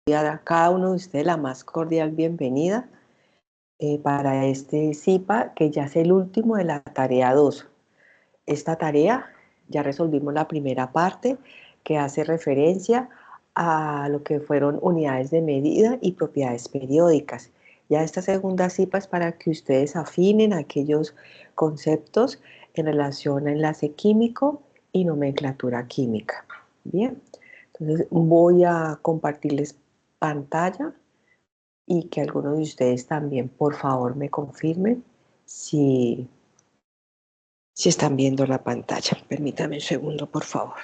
voy a dar a cada uno de ustedes la más cordial bienvenida para este CIPA, que ya es el último de la tarea 2. Esta tarea ya resolvimos la primera parte, que hace referencia a lo que fueron unidades de medida y propiedades periódicas. Ya esta segunda CIPA es para que ustedes afinen aquellos conceptos en relación a enlace químico y nomenclatura química. Bien, entonces voy a compartirles pantalla y que algunos de ustedes también, por favor, me confirmen si están viendo la pantalla. Permítame un segundo, por favor.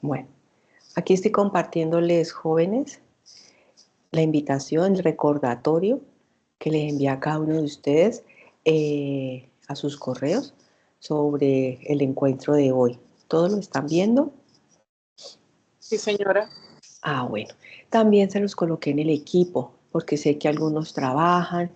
Bueno, aquí estoy compartiéndoles, jóvenes, la invitación, el recordatorio que les envía a cada uno de ustedes a sus correos sobre el encuentro de hoy. ¿Todos lo están viendo? Sí, señora. Ah, bueno. También se los coloqué en el equipo, porque sé que algunos trabajan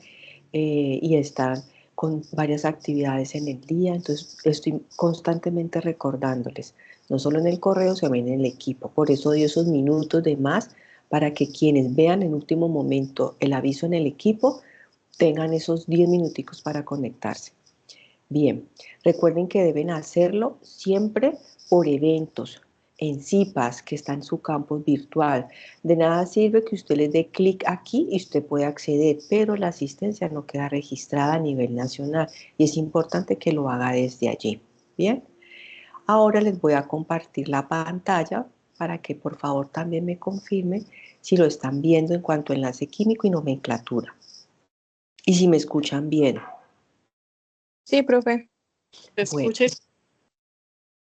y están con varias actividades en el día, entonces estoy constantemente recordándoles, no solo en el correo, sino en el equipo. Por eso doy esos minutos de más para que quienes vean en último momento el aviso en el equipo tengan esos 10 minuticos para conectarse. Bien, recuerden que deben hacerlo siempre por eventos, en CIPAS, que está en su campus virtual. De nada sirve que usted le dé clic aquí y usted puede acceder, pero la asistencia no queda registrada a nivel nacional y es importante que lo haga desde allí. Bien, ahora les voy a compartir la pantalla para que por favor también me confirmen si lo están viendo en cuanto a enlace químico y nomenclatura. Y si me escuchan bien. Sí, profe. Te Bueno. escuché.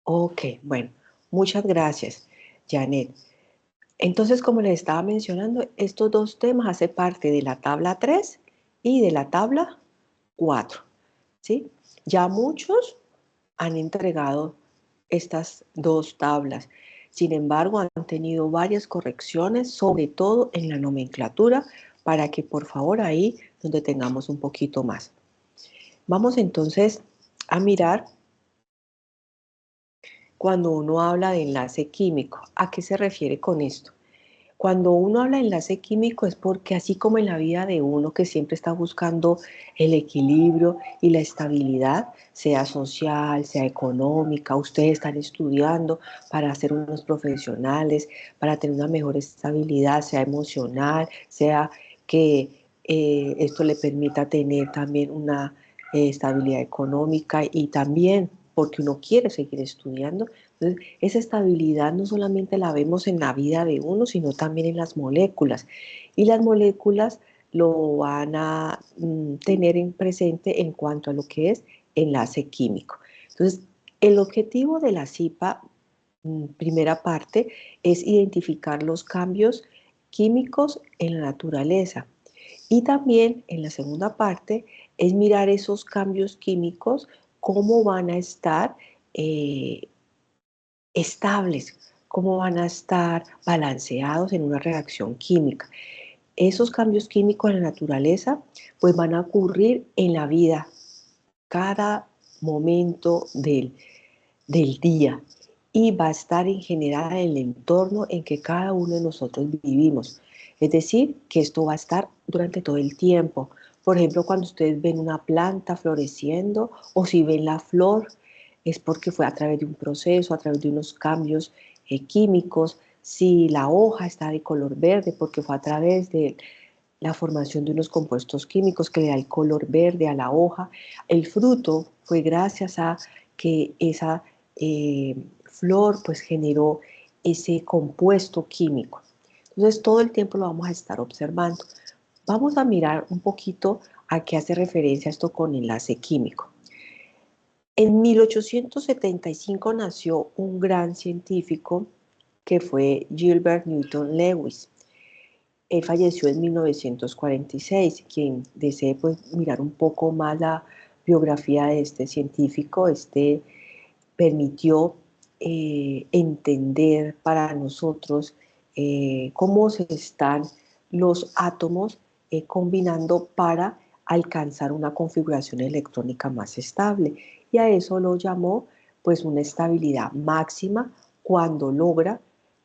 Ok, bueno, muchas gracias, Janet. Entonces, como les estaba mencionando, estos dos temas hacen parte de la tabla 3 y de la tabla 4, ¿sí? Ya muchos han entregado estas dos tablas. Sin embargo, han tenido varias correcciones, sobre todo en la nomenclatura, para que por favor ahí donde tengamos un poquito más. Vamos entonces a mirar cuando uno habla de enlace químico. ¿A qué se refiere con esto? Cuando uno habla de enlace químico es porque así como en la vida de uno que siempre está buscando el equilibrio y la estabilidad, sea social, sea económica, ustedes están estudiando para ser unos profesionales, para tener una mejor estabilidad, sea emocional, sea que esto le permita tener también una estabilidad económica y también porque uno quiere seguir estudiando. Entonces, esa estabilidad no solamente la vemos en la vida de uno, sino también en las moléculas. Y las moléculas lo van a tener en presente en cuanto a lo que es enlace químico. Entonces, el objetivo de la CIPA, primera parte, es identificar los cambios químicos en la naturaleza. Y también en la segunda parte es mirar esos cambios químicos, cómo van a estar estables, cómo van a estar balanceados en una reacción química. Esos cambios químicos en la naturaleza pues van a ocurrir en la vida, cada momento del día y va a estar en general en el entorno en que cada uno de nosotros vivimos. Es decir, que esto va a estar durante todo el tiempo. Por ejemplo, cuando ustedes ven una planta floreciendo o si ven la flor, es porque fue a través de un proceso, a través de unos cambios químicos. Si la hoja está de color verde, porque fue a través de la formación de unos compuestos químicos que le da el color verde a la hoja. El fruto fue gracias a que esa flor pues generó ese compuesto químico. Entonces todo el tiempo lo vamos a estar observando. Vamos a mirar un poquito a qué hace referencia esto con enlace químico. En 1875 nació un gran científico que fue Gilbert Newton Lewis. Él falleció en 1946. Quien desee pues, mirar un poco más biografía de este científico, permitió entender para nosotros cómo se están los átomos combinando para alcanzar una configuración electrónica más estable. Y a eso lo llamó pues una estabilidad máxima cuando logra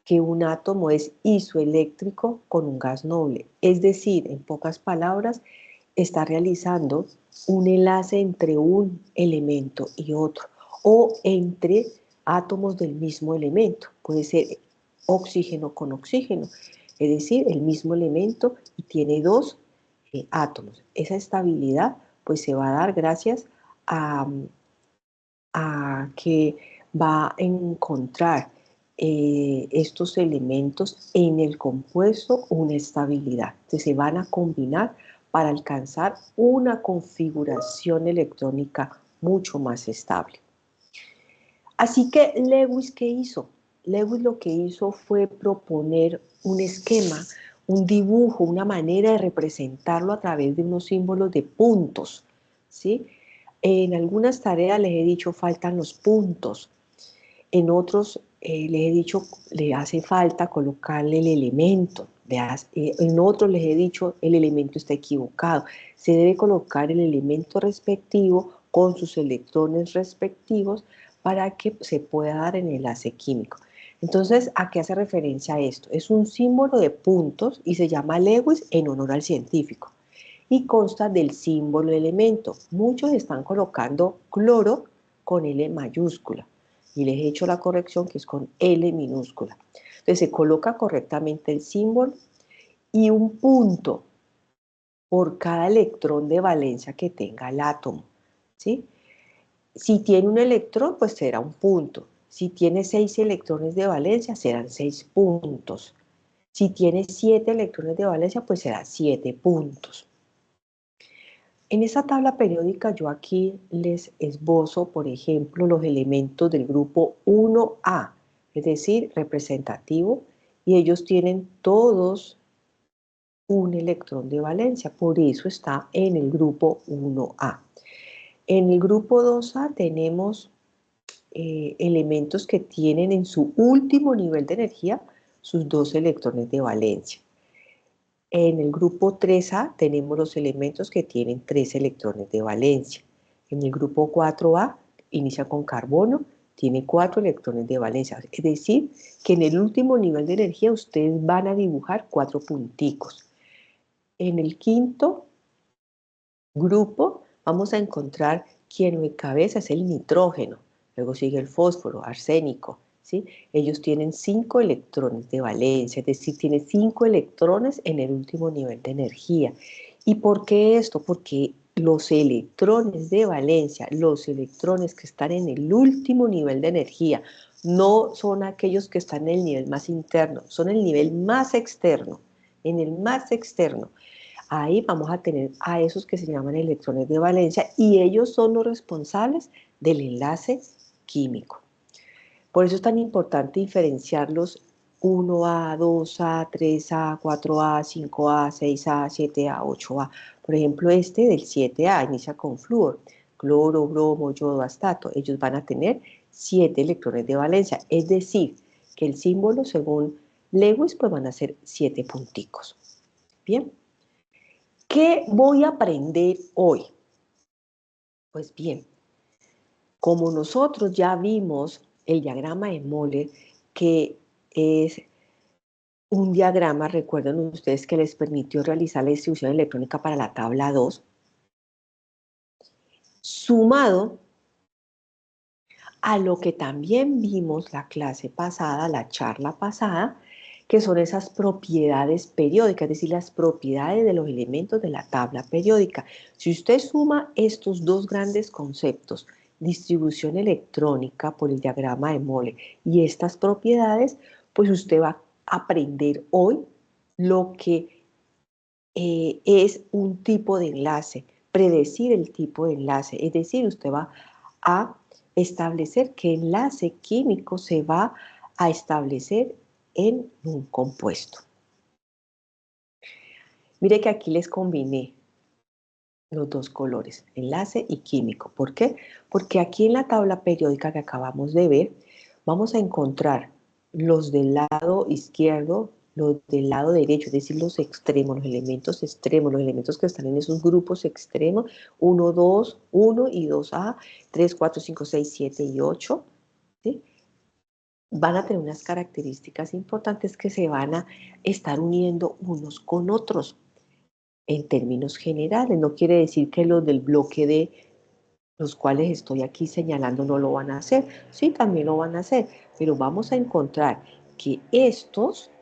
que un átomo es isoeléctrico con un gas noble. Es decir, en pocas palabras, está realizando un enlace entre un elemento y otro o entre átomos del mismo elemento. Puede ser oxígeno con oxígeno, es decir, el mismo elemento y tiene dos átomos. Esa estabilidad pues se va a dar gracias a que va a encontrar estos elementos en el compuesto una estabilidad. Entonces se van a combinar para alcanzar una configuración electrónica mucho más estable. Así que Lewis, ¿qué hizo? Lewis lo que hizo fue proponer un esquema, un dibujo, una manera de representarlo a través de unos símbolos de puntos, ¿sí? En algunas tareas les he dicho faltan los puntos, en otros les he dicho le hace falta colocarle el elemento, en otros les he dicho el elemento está equivocado, se debe colocar el elemento respectivo con sus electrones respectivos para que se pueda dar el enlace químico. Entonces, ¿a qué hace referencia esto? Es un símbolo de puntos y se llama Lewis en honor al científico y consta del símbolo elemento. Muchos están colocando cloro con L mayúscula y les he hecho la corrección que es con L minúscula. Entonces se coloca correctamente el símbolo y un punto por cada electrón de valencia que tenga el átomo, ¿sí? Si tiene un electrón, pues será un punto. Si tiene 6 electrones de valencia, serán 6 puntos. Si tiene 7 electrones de valencia, pues serán 7 puntos. En esta tabla periódica yo aquí les esbozo, por ejemplo, los elementos del grupo 1A, es decir, representativo, y ellos tienen todos un electrón de valencia, por eso está en el grupo 1A. En el grupo 2A tenemos elementos que tienen en su último nivel de energía sus 2 electrones de valencia. En el grupo 3A tenemos los elementos que tienen 3 electrones de valencia. En el grupo 4A inicia con carbono, tiene 4 electrones de valencia. Es decir, que en el último nivel de energía ustedes van a dibujar 4 punticos. En el quinto grupo vamos a encontrar quien encabeza es el nitrógeno. Luego sigue el fósforo, arsénico, ¿sí? Ellos tienen 5 electrones de valencia, es decir, tienen 5 electrones en el último nivel de energía. ¿Y por qué esto? Porque los electrones de valencia, los electrones que están en el último nivel de energía, no son aquellos que están en el nivel más interno, son el nivel más externo, en el más externo. Ahí vamos a tener a esos que se llaman electrones de valencia y ellos son los responsables del enlace químico. Por eso es tan importante diferenciarlos 1A, 2A, 3A, 4A, 5A, 6A, 7A, 8A. Por ejemplo, este del 7A inicia con flúor, cloro, bromo, yodo, astato. Ellos van a tener 7 electrones de valencia, es decir, que el símbolo según Lewis pues van a ser 7 punticos. Bien. ¿Qué voy a aprender hoy? Pues bien, como nosotros ya vimos el diagrama de Moller, que es un diagrama, recuerden ustedes que les permitió realizar la distribución electrónica para la tabla 2, sumado a lo que también vimos la clase pasada, la charla pasada, que son esas propiedades periódicas, es decir, las propiedades de los elementos de la tabla periódica. Si usted suma estos dos grandes conceptos, distribución electrónica por el diagrama de Moller y estas propiedades, pues usted va a aprender hoy lo que es un tipo de enlace, predecir el tipo de enlace, es decir, usted va a establecer qué enlace químico se va a establecer en un compuesto. Mire que aquí les combiné los dos colores, enlace y químico. ¿Por qué? Porque aquí en la tabla periódica que acabamos de ver, vamos a encontrar los del lado izquierdo, los del lado derecho, es decir, los extremos, los elementos que están en esos grupos extremos, 1, 2, 1 y 2A, 3, 4, 5, 6, 7 y 8, ¿sí? Van a tener unas características importantes que se van a estar uniendo unos con otros. En términos generales, no quiere decir que los del bloque D, los cuales estoy aquí señalando, no lo van a hacer. Sí, también lo van a hacer, pero vamos a encontrar que estos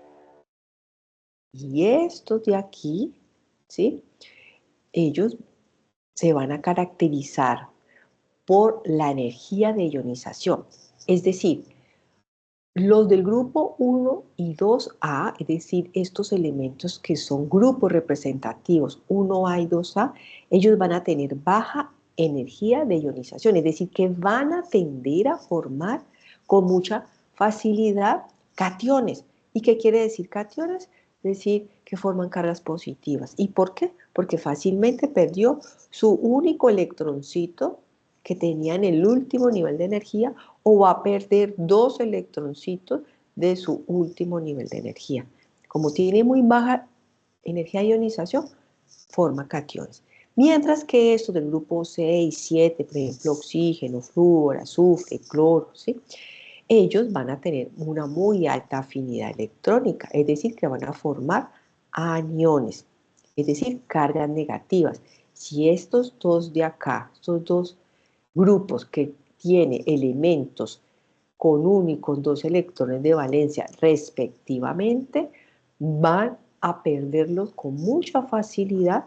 y estos de aquí, ¿sí? Ellos se van a caracterizar por la energía de ionización. Es decir, los del grupo 1 y 2A, es decir, estos elementos que son grupos representativos 1A y 2A, ellos van a tener baja energía de ionización, es decir, que van a tender a formar con mucha facilidad cationes. ¿Y qué quiere decir cationes? Es decir, que forman cargas positivas. ¿Y por qué? Porque fácilmente perdió su único electroncito que tenía en el último nivel de energía, o va a perder dos electroncitos de su último nivel de energía. Como tiene muy baja energía de ionización, forma cationes. Mientras que estos del grupo 6, 7, por ejemplo, oxígeno, flúor, azufre, cloro, ¿sí? Ellos van a tener una muy alta afinidad electrónica, es decir, que van a formar aniones, es decir, cargas negativas. Si estos dos de acá, estos dos grupos que tienen elementos con 1 y con 2 electrones de valencia respectivamente, van a perderlos con mucha facilidad,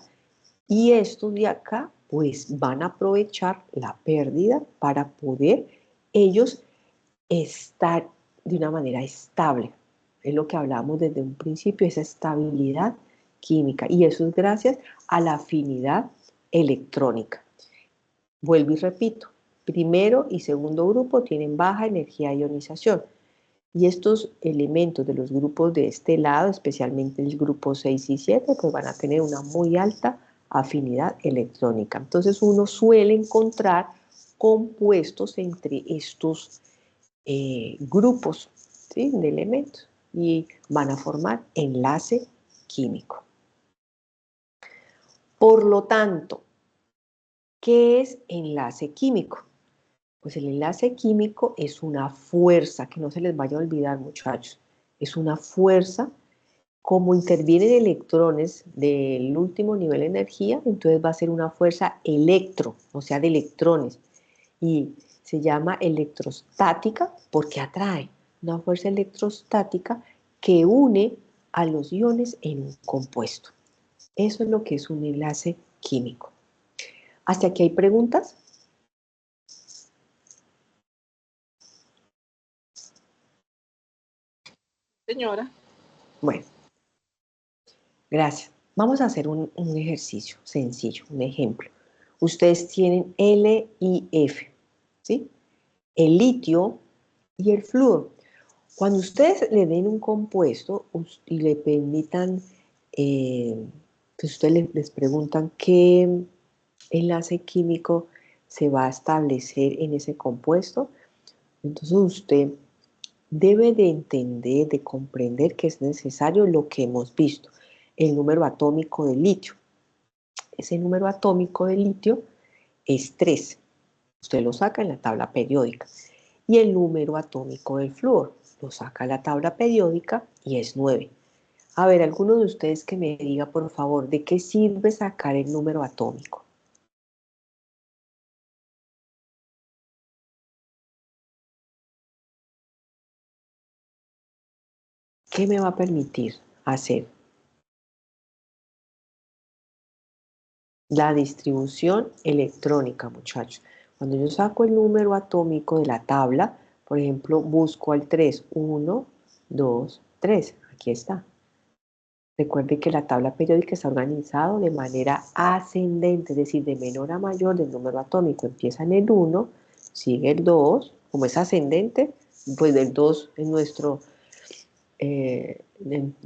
y estos de acá pues van a aprovechar la pérdida para poder ellos estar de una manera estable. Es lo que hablamos desde un principio, esa estabilidad química, y eso es gracias a la afinidad electrónica. Vuelvo y repito, primero y segundo grupo tienen baja energía de ionización, y estos elementos de los grupos de este lado, especialmente el grupo 6 y 7, pues van a tener una muy alta afinidad electrónica. Entonces uno suele encontrar compuestos entre estos grupos, ¿sí?, de elementos, y van a formar enlace químico. Por lo tanto, ¿qué es enlace químico? Pues el enlace químico es una fuerza, que no se les vaya a olvidar, muchachos. Es una fuerza, como intervienen electrones del último nivel de energía, entonces va a ser una fuerza electro, o sea, de electrones. Y se llama electrostática porque atrae, una fuerza electrostática que une a los iones en un compuesto. Eso es lo que es un enlace químico. ¿Hasta aquí hay preguntas? Señora. Bueno, gracias. Vamos a hacer un ejercicio sencillo, un ejemplo. Ustedes tienen L y F, ¿sí? El litio y el flúor. Cuando ustedes le den un compuesto y le permitan, pues ustedes les preguntan qué enlace químico se va a establecer en ese compuesto, entonces usted debe de entender, de comprender que es necesario lo que hemos visto, el número atómico del litio. Ese número atómico del litio es 3. Usted lo saca en la tabla periódica. Y el número atómico del flúor lo saca en la tabla periódica y es 9. A ver, alguno de ustedes que me diga, por favor, ¿de qué sirve sacar el número atómico? ¿Qué me va a permitir hacer? La distribución electrónica, muchachos. Cuando yo saco el número atómico de la tabla, por ejemplo, busco al 3, 1, 2, 3. Aquí está. Recuerde que la tabla periódica está organizada de manera ascendente, es decir, de menor a mayor del número atómico. Empieza en el 1, sigue el 2, como es ascendente, pues del 2 en nuestro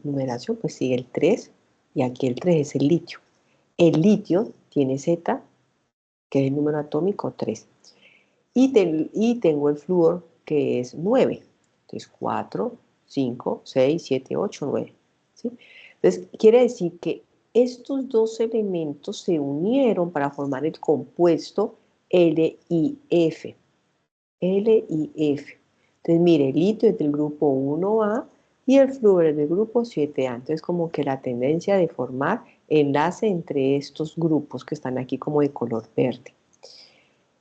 numeración, pues sigue el 3, y aquí el 3 es el litio. El litio tiene Z, que es el número atómico 3. Y tengo el flúor, que es 9. Entonces 4, 5, 6, 7, 8, 9. ¿Sí? Entonces quiere decir que estos dos elementos se unieron para formar el compuesto LiF. LiF. Entonces mire, el litio es del grupo 1A y el flúor es del grupo 7A. Entonces como que la tendencia de formar enlace entre estos grupos que están aquí como de color verde.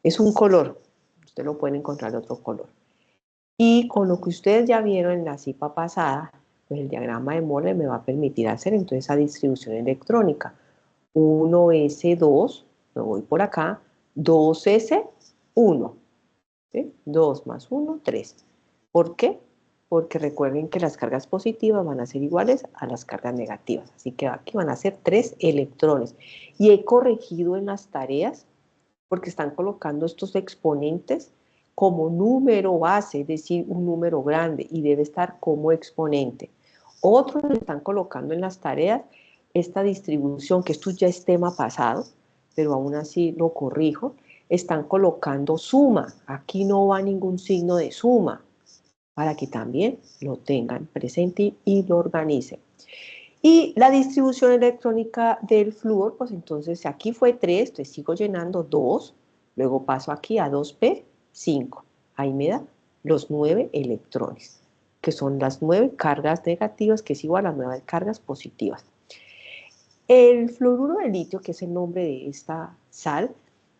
Es un color, usted lo puede encontrar de otro color. Y con lo que ustedes ya vieron en la CIPA pasada, pues el diagrama de Moller me va a permitir hacer entonces esa distribución electrónica. 1s2, me voy por acá, 2s1, ¿sí? 2 más 1, 3. ¿Por qué? Porque recuerden que las cargas positivas van a ser iguales a las cargas negativas. Así que aquí van a ser 3 electrones. Y he corregido en las tareas porque están colocando estos exponentes como número base, es decir, un número grande, y debe estar como exponente. Otros están colocando en las tareas esta distribución, que esto ya es tema pasado, pero aún así lo corrijo, están colocando suma. Aquí no va ningún signo de suma, para que también lo tengan presente y lo organicen. Y la distribución electrónica del flúor, pues entonces aquí fue 3, entonces sigo llenando 2, luego paso aquí a 2p, 5. Ahí me da los 9 electrones, que son las 9 cargas negativas, que es igual a 9 cargas positivas. El fluoruro de litio, que es el nombre de esta sal,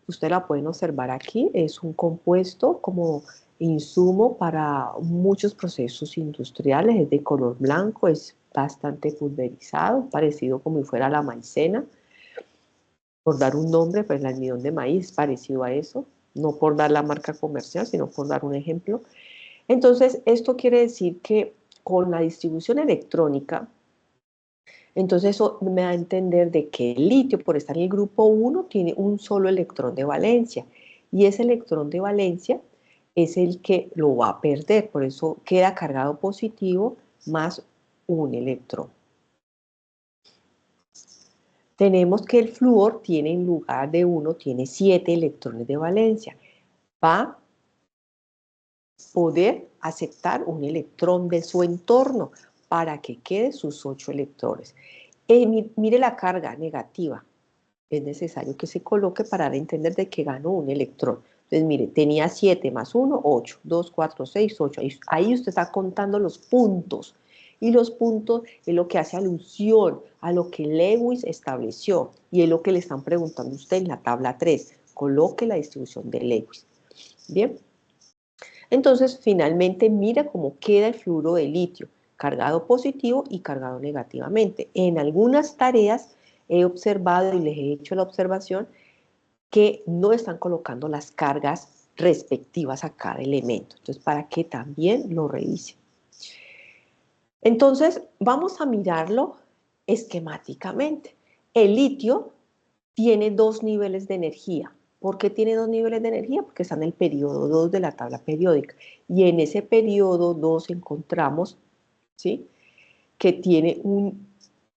ustedes la pueden observar aquí, es un compuesto como insumo para muchos procesos industriales, es de color blanco, es bastante pulverizado, parecido como si fuera la maicena. Por dar un nombre, pues el almidón de maíz es parecido a eso, no por dar la marca comercial, sino por dar un ejemplo. Entonces, esto quiere decir que con la distribución electrónica, entonces eso me da a entender de que el litio, por estar en el grupo 1, tiene un solo electrón de valencia. Y ese electrón de valencia es el que lo va a perder, por eso queda cargado positivo más un electrón. Tenemos que el flúor tiene, en lugar de 1, tiene 7 electrones de valencia. Va a poder aceptar un electrón de su entorno para que quede sus 8 electrones. Mire la carga negativa. Es necesario que se coloque para entender de que ganó un electrón. Entonces, mire, tenía 7 más 1, 8, 2, 4, 6, 8. Ahí usted está contando los puntos. Y los puntos es lo que hace alusión a lo que Lewis estableció. Y es lo que le están preguntando a usted en la tabla 3. Coloque la distribución de Lewis. Bien. Entonces, finalmente, mira cómo queda el fluoruro de litio, cargado positivo y cargado negativamente. En algunas tareas he observado y les he hecho la observación que no están colocando las cargas respectivas a cada elemento. Entonces, para que también lo revisen. Entonces, vamos a mirarlo esquemáticamente. El litio tiene 2 niveles de energía. ¿Por qué tiene 2 niveles de energía? Porque está en el periodo 2 de la tabla periódica. Y en ese periodo 2 encontramos, ¿sí?, que tiene un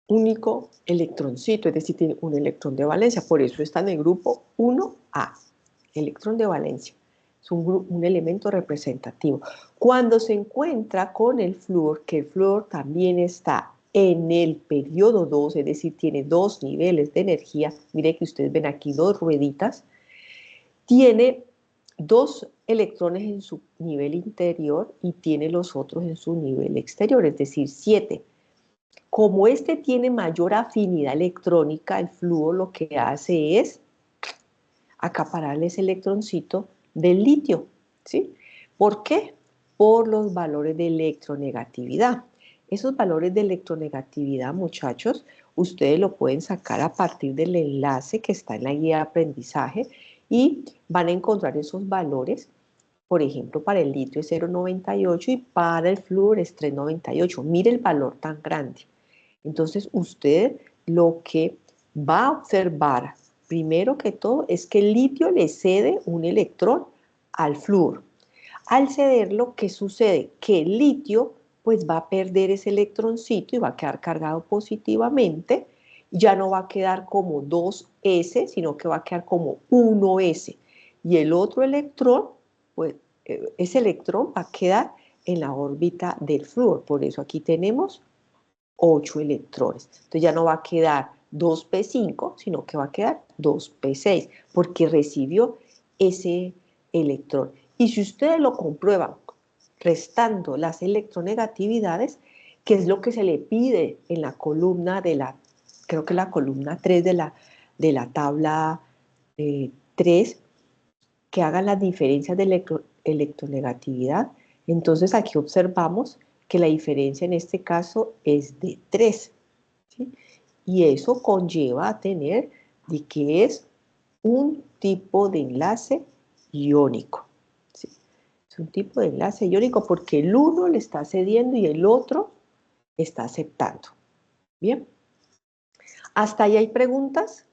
único electroncito, es decir, tiene un electrón de valencia. Por eso está en el grupo 1A, electrón de valencia. Es un elemento representativo. Cuando se encuentra con el flúor, que el flúor también está en el periodo 2, es decir, tiene 2 niveles de energía, mire que ustedes ven aquí 2 rueditas, tiene 2 electrones en su nivel interior y tiene los otros en su nivel exterior, es decir, 7. Como este tiene mayor afinidad electrónica, el flúor lo que hace es acapararle ese electroncito del litio, ¿sí? ¿Por qué? Por los valores de electronegatividad. Esos valores de electronegatividad, muchachos, ustedes lo pueden sacar a partir del enlace que está en la guía de aprendizaje y van a encontrar esos valores. Por ejemplo, para el litio es 0,98 y para el flúor es 3,98. Mire el valor tan grande. Entonces, usted lo que va a observar, primero que todo, es que el litio le cede un electrón al flúor. Al cederlo, ¿qué sucede? Que el litio pues va a perder ese electroncito y va a quedar cargado positivamente ya no va a quedar como 2s, sino que va a quedar como 1s. Y el otro electrón, pues ese electrón va a quedar en la órbita del flúor. Por eso aquí tenemos 8 electrones. Entonces ya no va a quedar 2p5, sino que va a quedar 2p6, porque recibió ese electrón. Y si ustedes lo comprueban restando las electronegatividades, que es lo que se le pide en la columna de la, creo que la columna 3 de la tabla 3, que hagan las diferencias de electronegatividad, entonces aquí observamos que la diferencia en este caso es de 3, ¿sí? Y eso conlleva a tener de que es un tipo de enlace iónico, ¿sí? Es un tipo de enlace iónico porque el uno le está cediendo y el otro está aceptando. Bien. ¿Hasta ahí hay preguntas?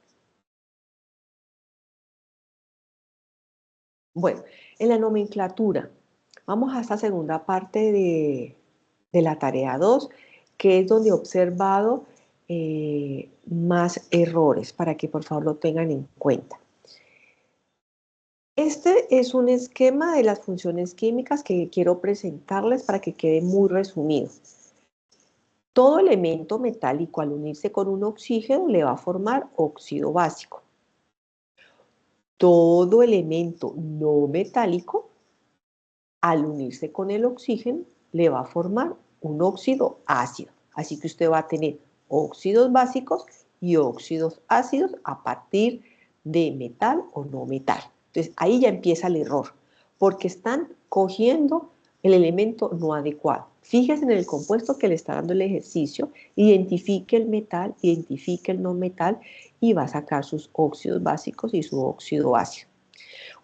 Bueno, en la nomenclatura, vamos a esta segunda parte de la tarea 2, que es donde he observado más errores, para que por favor lo tengan en cuenta. Este es un esquema de las funciones químicas que quiero presentarles para que quede muy resumido. Todo elemento metálico al unirse con un oxígeno le va a formar óxido básico. Todo elemento no metálico al unirse con el oxígeno le va a formar un óxido ácido. Así que usted va a tener óxidos básicos y óxidos ácidos a partir de metal o no metal. Entonces ahí ya empieza el error, porque están cogiendo el elemento no adecuado. Fíjese en el compuesto que le está dando el ejercicio, identifique el metal, identifique el no metal y va a sacar sus óxidos básicos y su óxido ácido.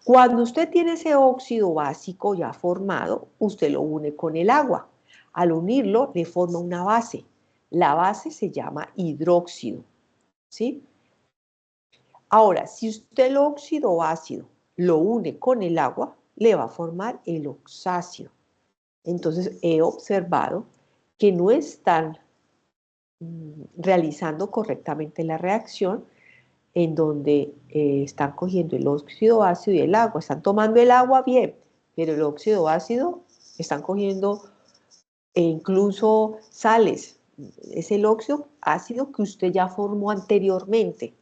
Cuando usted tiene ese óxido básico ya formado, usted lo une con el agua. Al unirlo, le forma una base. La base se llama hidróxido, ¿sí? Ahora, si usted el óxido ácido lo une con el agua, le va a formar el oxácido. Entonces, he observado que no están realizando correctamente la reacción, en donde están cogiendo el óxido ácido y el agua. Están tomando el agua bien, pero el óxido ácido están cogiendo incluso sales. Es el óxido ácido que usted ya formó anteriormente,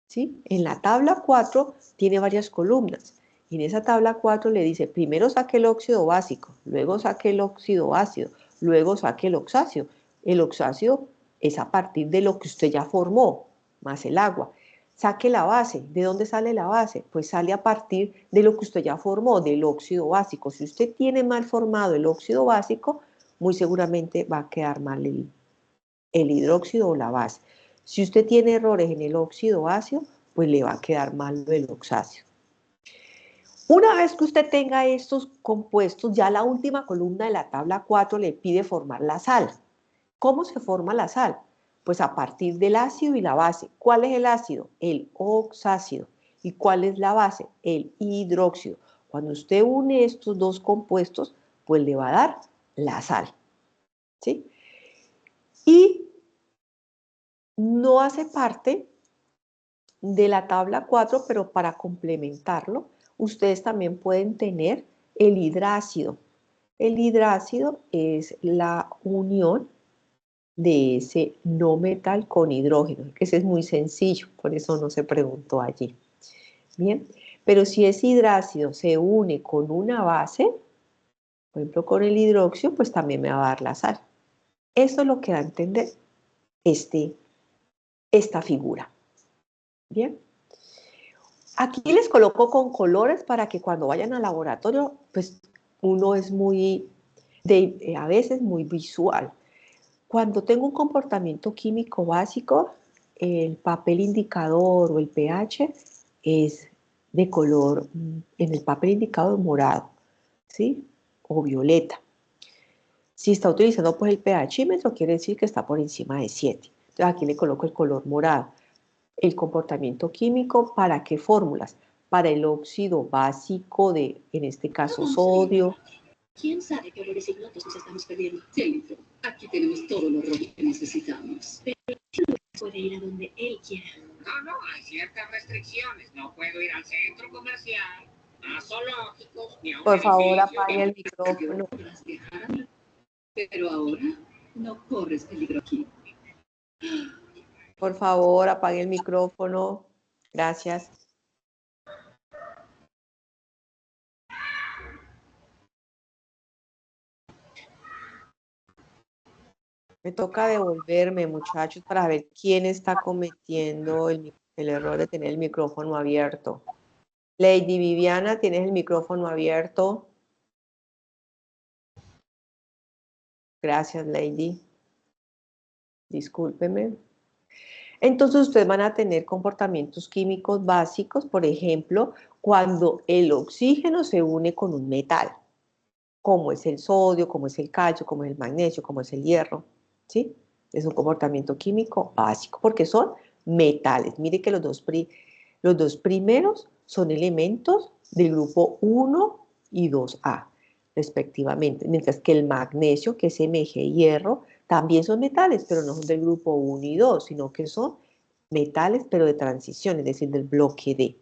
¿sí? En la tabla 4 tiene varias columnas. Y en esa tabla 4 le dice, primero saque el óxido básico, luego saque el óxido ácido, luego saque el oxácido. El oxácido es a partir de lo que usted ya formó, más el agua. Saque la base. ¿De dónde sale la base? Pues sale a partir de lo que usted ya formó, del óxido básico. Si usted tiene mal formado el óxido básico, muy seguramente va a quedar mal el hidróxido o la base. Si usted tiene errores en el óxido ácido, pues le va a quedar mal el oxácido. Una vez que usted tenga estos compuestos, ya la última columna de la tabla 4 le pide formar la sal. ¿Cómo se forma la sal? Pues a partir del ácido y la base. ¿Cuál es el ácido? El oxácido. ¿Y cuál es la base? El hidróxido. Cuando usted une estos dos compuestos, pues le va a dar la sal, ¿sí? Y no hace parte de la tabla 4, pero para complementarlo, ustedes también pueden tener el hidrácido. El hidrácido es la unión de ese no metal con hidrógeno, que ese es muy sencillo, por eso no se preguntó allí. Bien, pero si ese hidrácido se une con una base, por ejemplo con el hidróxido, pues también me va a dar la sal. Eso es lo que da a entender esta figura. Bien. Aquí les coloco con colores para que cuando vayan al laboratorio, pues uno es a veces muy visual. Cuando tengo un comportamiento químico básico, el papel indicador o el pH es de color, en el papel indicador morado, ¿sí? O violeta. Si está utilizando pues el pHímetro, quiere decir que está por encima de 7. Entonces aquí le coloco el color morado. El comportamiento químico, ¿para qué fórmulas? Para el óxido básico de, en este caso, sodio. ¿Quién sabe qué olores ignotos nos estamos perdiendo? Jennifer, aquí tenemos todo lo que necesitamos. Puede ir a donde él quiera. No, hay ciertas restricciones. No puedo ir al centro comercial, a zoológicos, ni a un Por favor, edificio. apague el micrófono. Podrás viajar a mí. Pero ahora no corres peligro aquí. Por favor, apague el micrófono. Gracias. Me toca devolverme, muchachos, para ver quién está cometiendo el error de tener el micrófono abierto. Lady Viviana, ¿tienes el micrófono abierto? Gracias, Lady. Discúlpeme. Entonces, ustedes van a tener comportamientos químicos básicos, por ejemplo, cuando el oxígeno se une con un metal, como es el sodio, como es el calcio, como es el magnesio, como es el hierro, ¿sí? Es un comportamiento químico básico, porque son metales. Mire que los dos primeros son elementos del grupo 1 y 2A, respectivamente, mientras que el magnesio, que es Mg y hierro, también son metales, pero no son del grupo 1 y 2, sino que son metales, pero de transición, es decir, del bloque D.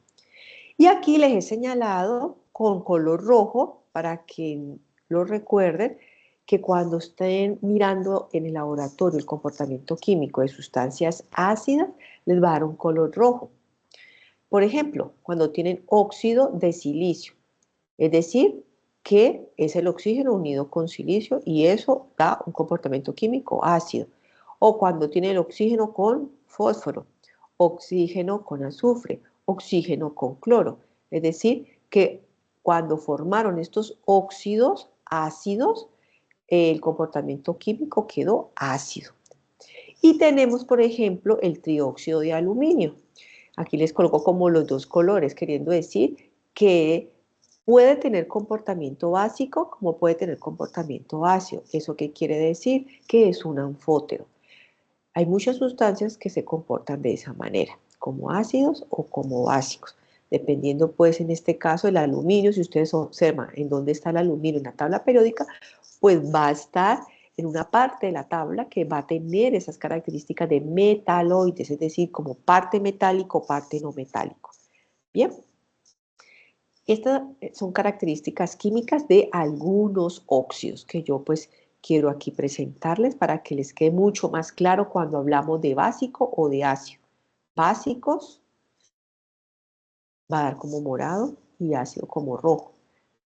Y aquí les he señalado con color rojo, para que lo recuerden, que cuando estén mirando en el laboratorio el comportamiento químico de sustancias ácidas, les va a dar un color rojo. Por ejemplo, cuando tienen óxido de silicio, es decir, que es el oxígeno unido con silicio y eso da un comportamiento químico ácido. O cuando tiene el oxígeno con fósforo, oxígeno con azufre, oxígeno con cloro. Es decir, que cuando formaron estos óxidos ácidos, el comportamiento químico quedó ácido. Y tenemos, por ejemplo, el trióxido de aluminio. Aquí les coloco como los dos colores, queriendo decir que puede tener comportamiento básico como puede tener comportamiento ácido. ¿Eso qué quiere decir? Que es un anfótero. Hay muchas sustancias que se comportan de esa manera, como ácidos o como básicos. Dependiendo, pues, en este caso, el aluminio, si ustedes observan en dónde está el aluminio en la tabla periódica, pues va a estar en una parte de la tabla que va a tener esas características de metaloides, es decir, como parte metálico, parte no metálico. Bien. Estas son características químicas de algunos óxidos que yo pues quiero aquí presentarles para que les quede mucho más claro cuando hablamos de básico o de ácido. Básicos va a dar como morado y ácido como rojo.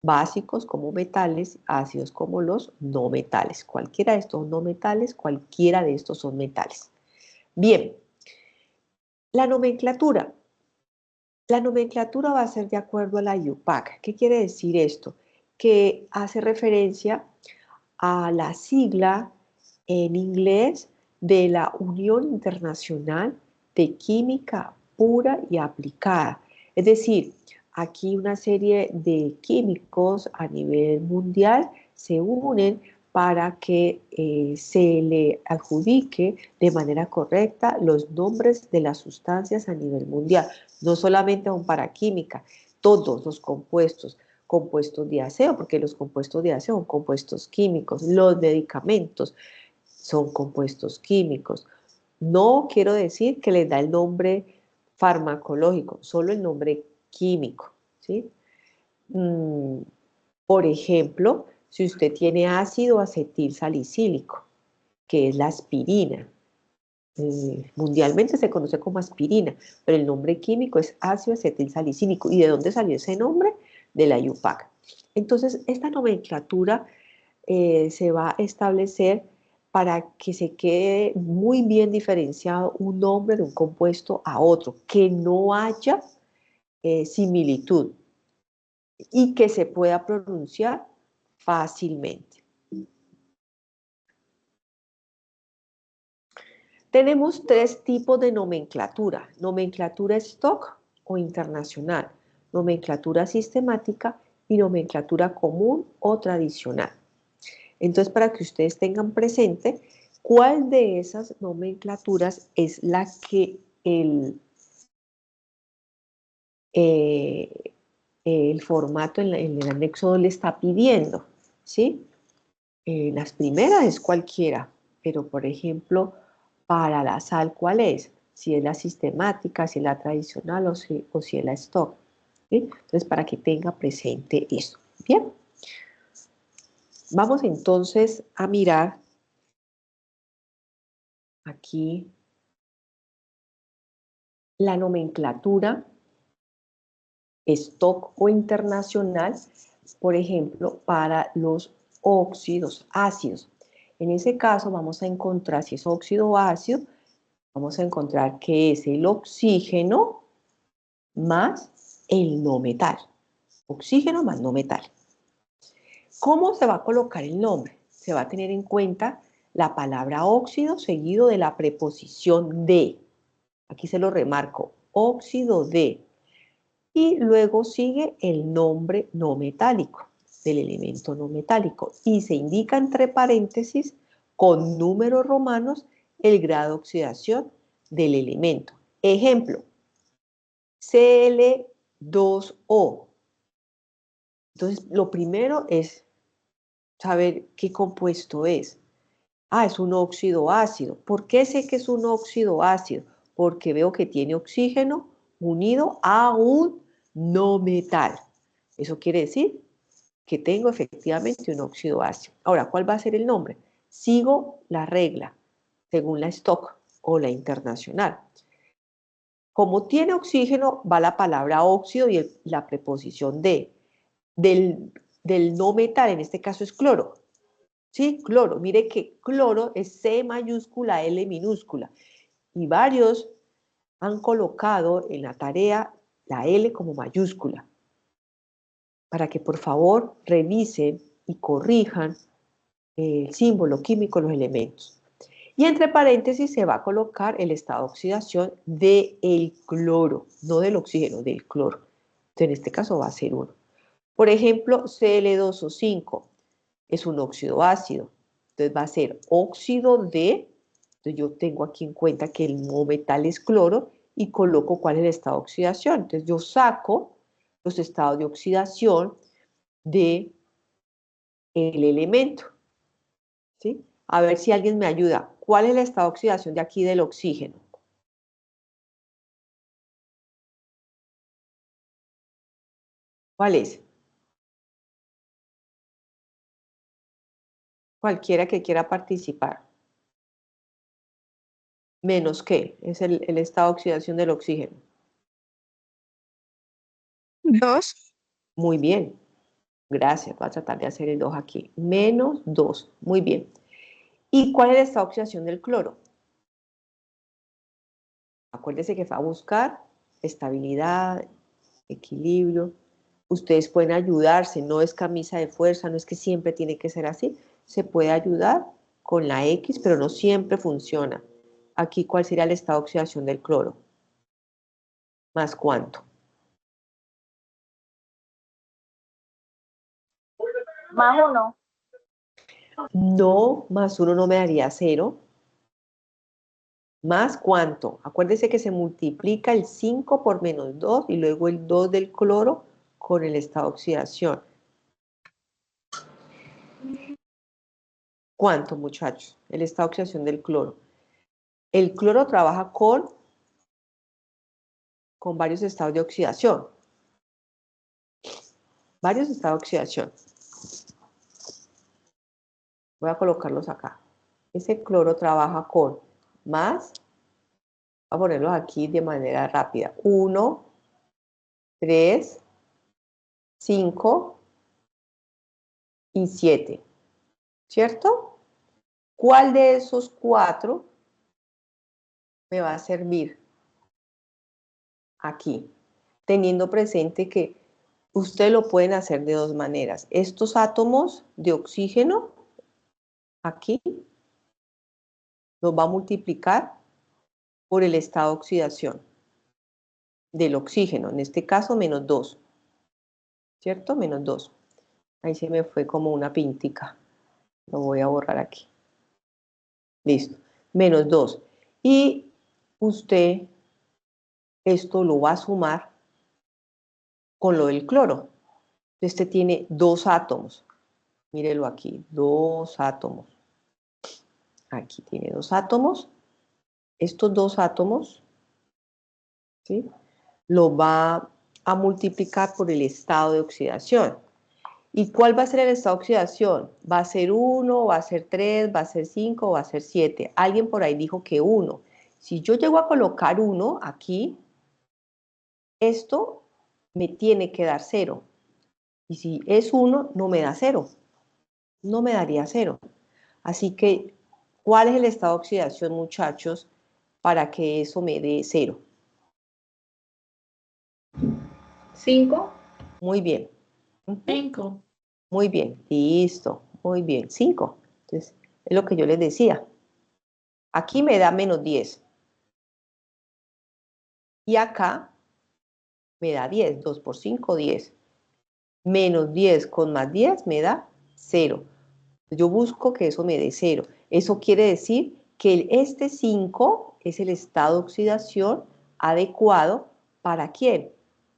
Básicos como metales, ácidos como los no metales. Cualquiera de estos no metales, cualquiera de estos son metales. Bien, la nomenclatura. La nomenclatura va a ser de acuerdo a la IUPAC. ¿Qué quiere decir esto? Que hace referencia a la sigla en inglés de la Unión Internacional de Química Pura y Aplicada. Es decir, aquí una serie de químicos a nivel mundial se unen para que se le adjudique de manera correcta los nombres de las sustancias a nivel mundial. No solamente aún para química, todos los compuestos de aseo, porque los compuestos de aseo son compuestos químicos, los medicamentos son compuestos químicos. No quiero decir que les da el nombre farmacológico, solo el nombre químico, ¿sí? Por ejemplo, si usted tiene ácido acetil salicílico, que es la aspirina, mundialmente se conoce como aspirina, pero el nombre químico es ácido acetil salicílico. ¿Y de dónde salió ese nombre? De la IUPAC. Entonces, esta nomenclatura se va a establecer para que se quede muy bien diferenciado un nombre de un compuesto a otro, que no haya similitud y que se pueda pronunciar fácilmente. Tenemos tres tipos de nomenclatura: nomenclatura stock o internacional, nomenclatura sistemática y nomenclatura común o tradicional. Entonces, para que ustedes tengan presente cuál de esas nomenclaturas es la que el formato en el anexo le está pidiendo, ¿sí? Las primeras es cualquiera, pero por ejemplo, Para la sal, ¿cuál es? Si es la sistemática, si es la tradicional o si es la stock. ¿Sí? Entonces, para que tenga presente eso. Bien. Vamos entonces a mirar aquí la nomenclatura stock o internacional, por ejemplo, para los óxidos ácidos. En ese caso vamos a encontrar, si es óxido ácido, vamos a encontrar que es el oxígeno más el no metal. Oxígeno más no metal. ¿Cómo se va a colocar el nombre? Se va a tener en cuenta la palabra óxido seguido de la preposición de. Aquí se lo remarco, óxido de. Y luego sigue el nombre no metálico, del elemento no metálico. Y se indica entre paréntesis, con números romanos, el grado de oxidación del elemento. Ejemplo, Cl2O. Entonces, lo primero es saber qué compuesto es. Ah, es un óxido ácido. ¿Por qué sé que es un óxido ácido? Porque veo que tiene oxígeno unido a un no metal. Eso quiere decir que tengo efectivamente un óxido ácido. Ahora, ¿cuál va a ser el nombre? Sigo la regla, según la stock o la internacional. Como tiene oxígeno, va la palabra óxido y la preposición de. Del no metal, en este caso es cloro. ¿Sí? Cloro. Mire que cloro es C mayúscula, L minúscula. Y varios han colocado en la tarea la L como mayúscula. Para que por favor revisen y corrijan el símbolo químico, los elementos. Y entre paréntesis se va a colocar el estado de oxidación del cloro, no del oxígeno, del cloro. Entonces, en este caso va a ser 1. Por ejemplo, Cl2O5 es un óxido ácido. Entonces va a ser óxido de, entonces yo tengo aquí en cuenta que el no metal es cloro y coloco cuál es el estado de oxidación. Entonces yo saco los estados de oxidación del elemento. ¿Sí? A ver si alguien me ayuda. ¿Cuál es el estado de oxidación de aquí del oxígeno? ¿Cuál es? Cualquiera que quiera participar. ¿Menos qué? Es el estado de oxidación del oxígeno. 2. Muy bien. Gracias. Voy a tratar de hacer el 2 aquí. Menos 2. Muy bien. ¿Y cuál es el estado de oxidación del cloro? Acuérdense que va a buscar estabilidad, equilibrio. Ustedes pueden ayudarse, no es camisa de fuerza, no es que siempre tiene que ser así. Se puede ayudar con la X, pero no siempre funciona. Aquí, ¿cuál sería el estado de oxidación del cloro? ¿Más cuánto? +1. No, más 1 no me daría 0. ¿Más cuánto? Acuérdense que se multiplica el 5 por menos 2 y luego el 2 del cloro con el estado de oxidación. ¿Cuánto, muchachos? El estado de oxidación del cloro. El cloro trabaja con varios estados de oxidación. Varios estados de oxidación. Voy a colocarlos acá. Ese cloro trabaja con más, voy a ponerlos aquí de manera rápida. 1, 3, 5 y 7. ¿Cierto? ¿Cuál de esos 4 me va a servir aquí? Teniendo presente que ustedes lo pueden hacer de 2 maneras. Estos átomos de oxígeno, aquí, los va a multiplicar por el estado de oxidación del oxígeno, en este caso menos 2, ¿cierto? Menos 2. Ahí se me fue como una pintica. Lo voy a borrar aquí. Listo. Menos 2. Y usted esto lo va a sumar con lo del cloro. Este tiene 2 átomos. Mírelo aquí, 2 átomos. Aquí tiene 2 átomos. estos dos átomos, ¿sí?, lo va a multiplicar por el estado de oxidación. ¿Y cuál va a ser el estado de oxidación? ¿Va a ser 1, va a ser 3, va a ser 5 o va a ser 7? Alguien por ahí dijo que 1. Si yo llego a colocar 1 aquí, esto me tiene que dar 0. Y si es 1, no me da 0. No me daría 0. Así que, ¿cuál es el estado de oxidación, muchachos, para que eso me dé 0? 5. Muy bien. 5. Muy bien. Listo. Muy bien. 5. Entonces, es lo que yo les decía. Aquí me da menos 10. Y acá me da 10. 2 por 5, 10. Menos 10 con más 10 me da 0. Yo busco que eso me dé 0. Eso quiere decir que este 5 es el estado de oxidación adecuado ¿para quién?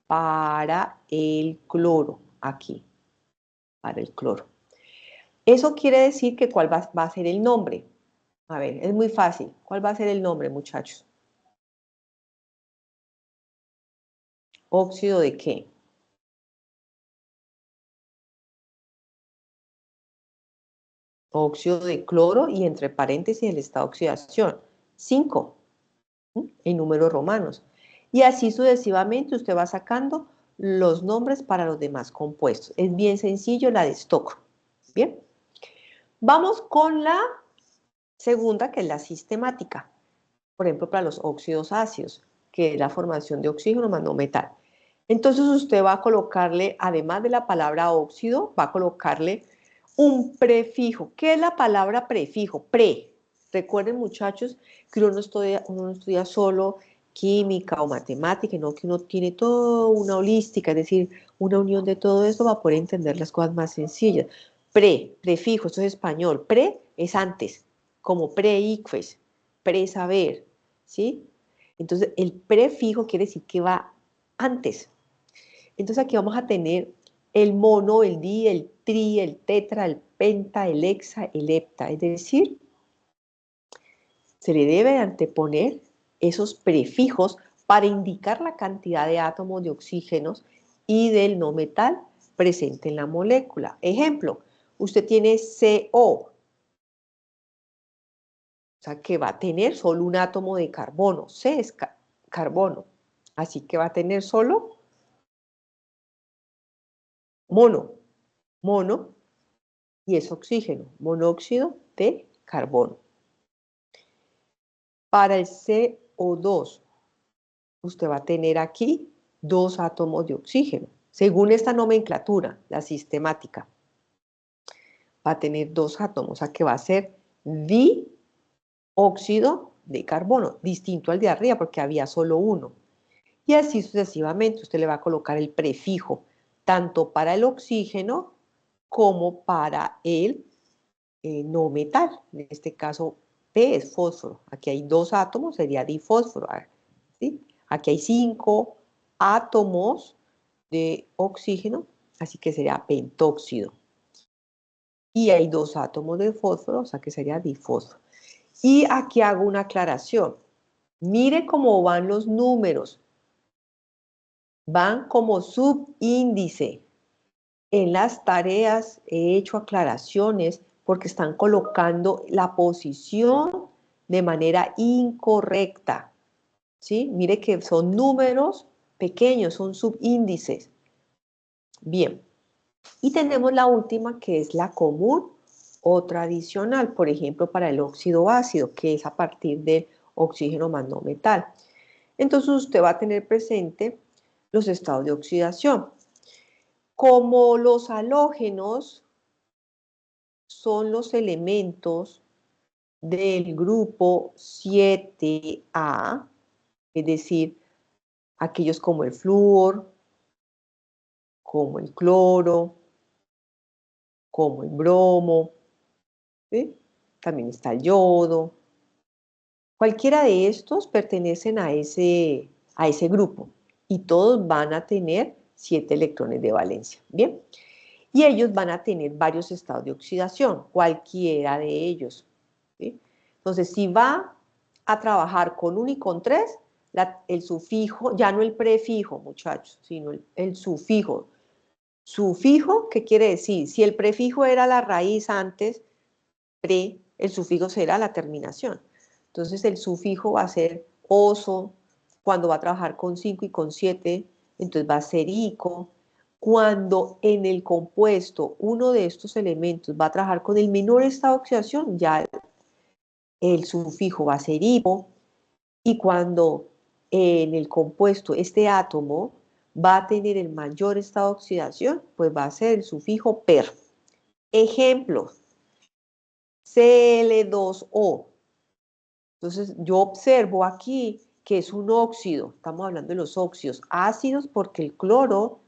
Para el cloro, aquí, para el cloro. Eso quiere decir que ¿cuál va a ser el nombre? A ver, es muy fácil. ¿Cuál va a ser el nombre, muchachos? ¿Óxido de qué? Óxido de cloro y entre paréntesis el estado de oxidación. 5, en números romanos. Y así sucesivamente usted va sacando los nombres para los demás compuestos. Es bien sencillo la de Stock. Bien. Vamos con la segunda, que es la sistemática. Por ejemplo, para los óxidos ácidos, que es la formación de oxígeno más no metal. Entonces usted va a colocarle, además de la palabra óxido, va a colocarle un prefijo. ¿Qué es la palabra prefijo? Pre. Recuerden, muchachos, que uno no estudia solo química o matemática, sino que uno tiene toda una holística, es decir, una unión de todo esto para poder entender las cosas más sencillas. Prefijo, esto es español. Pre es antes, como pre-iques, pre-saber, ¿sí? Entonces, el prefijo quiere decir que va antes. Entonces, aquí vamos a tener el mono, el di, el tri, el tetra, el penta, el hexa, el hepta. Es decir, se le debe anteponer esos prefijos para indicar la cantidad de átomos de oxígenos y del no metal presente en la molécula. Ejemplo, usted tiene CO, o sea que va a tener solo un átomo de carbono. C es carbono, así que va a tener solo mono, y es oxígeno, monóxido de carbono. Para el CO2, usted va a tener aquí 2 átomos de oxígeno. Según esta nomenclatura, la sistemática, va a tener 2 átomos, o sea que va a ser dióxido de carbono, distinto al de arriba porque había solo uno. Y así sucesivamente, usted le va a colocar el prefijo, tanto para el oxígeno como para el no metal. En este caso, P es fósforo. Aquí hay 2 átomos, sería difósforo. ¿Sí? Aquí hay 5 átomos de oxígeno, así que sería pentóxido. Y hay 2 átomos de fósforo, o sea que sería difósforo. Y aquí hago una aclaración. Mire cómo van los números. Van como subíndice. En las tareas he hecho aclaraciones porque están colocando la posición de manera incorrecta. ¿Sí? Mire que son números pequeños, son subíndices. Bien. Y tenemos la última, que es la común o tradicional, por ejemplo, para el óxido ácido, que es a partir del oxígeno más no metal. Entonces usted va a tener presente los estados de oxidación. Como los halógenos son los elementos del grupo 7A, es decir, aquellos como el flúor, como el cloro, como el bromo, ¿sí? También está el yodo. Cualquiera de estos pertenecen a ese grupo y todos van a tener 7 electrones de valencia. Bien, y ellos van a tener varios estados de oxidación, cualquiera de ellos. ¿Sí? Entonces, si va a trabajar con 1 y con 3, el sufijo, ya no el prefijo, muchachos, sino el sufijo. Sufijo, ¿qué quiere decir? Si el prefijo era la raíz antes, el sufijo será la terminación. Entonces el sufijo va a ser oso, cuando va a trabajar con 5 y con 7, entonces va a ser ico. Cuando en el compuesto uno de estos elementos va a trabajar con el menor estado de oxidación, ya el sufijo va a ser hipo. Y cuando en el compuesto este átomo va a tener el mayor estado de oxidación, pues va a ser el sufijo per. Ejemplos. Cl2O. Entonces yo observo aquí que es un óxido. Estamos hablando de los óxidos ácidos porque el cloro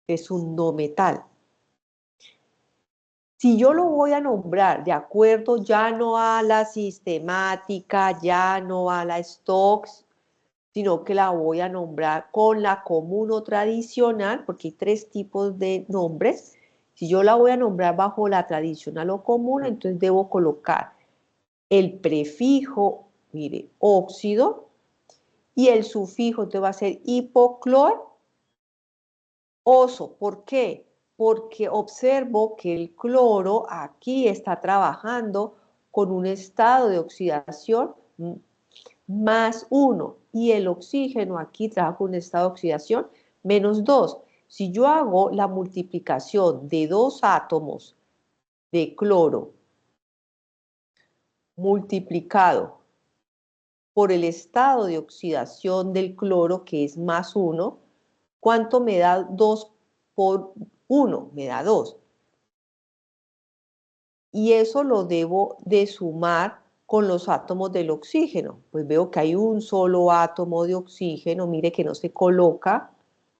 es un no metal. Si yo lo voy a nombrar de acuerdo ya no a la sistemática, ya no a la Stokes, sino que la voy a nombrar con la común o tradicional, porque hay 3 tipos de nombres. Si yo la voy a nombrar bajo la tradicional o común, entonces debo colocar el prefijo, mire, óxido, y el sufijo, entonces va a ser hipoclor, oso. ¿Por qué? Porque observo que el cloro aquí está trabajando con un estado de oxidación más 1 y el oxígeno aquí trabaja con un estado de oxidación menos 2. Si yo hago la multiplicación de 2 átomos de cloro multiplicado por el estado de oxidación del cloro, que es más 1, ¿cuánto me da 2 por 1? Me da 2. Y eso lo debo de sumar con los átomos del oxígeno. Pues veo que hay un solo átomo de oxígeno, mire que no se coloca,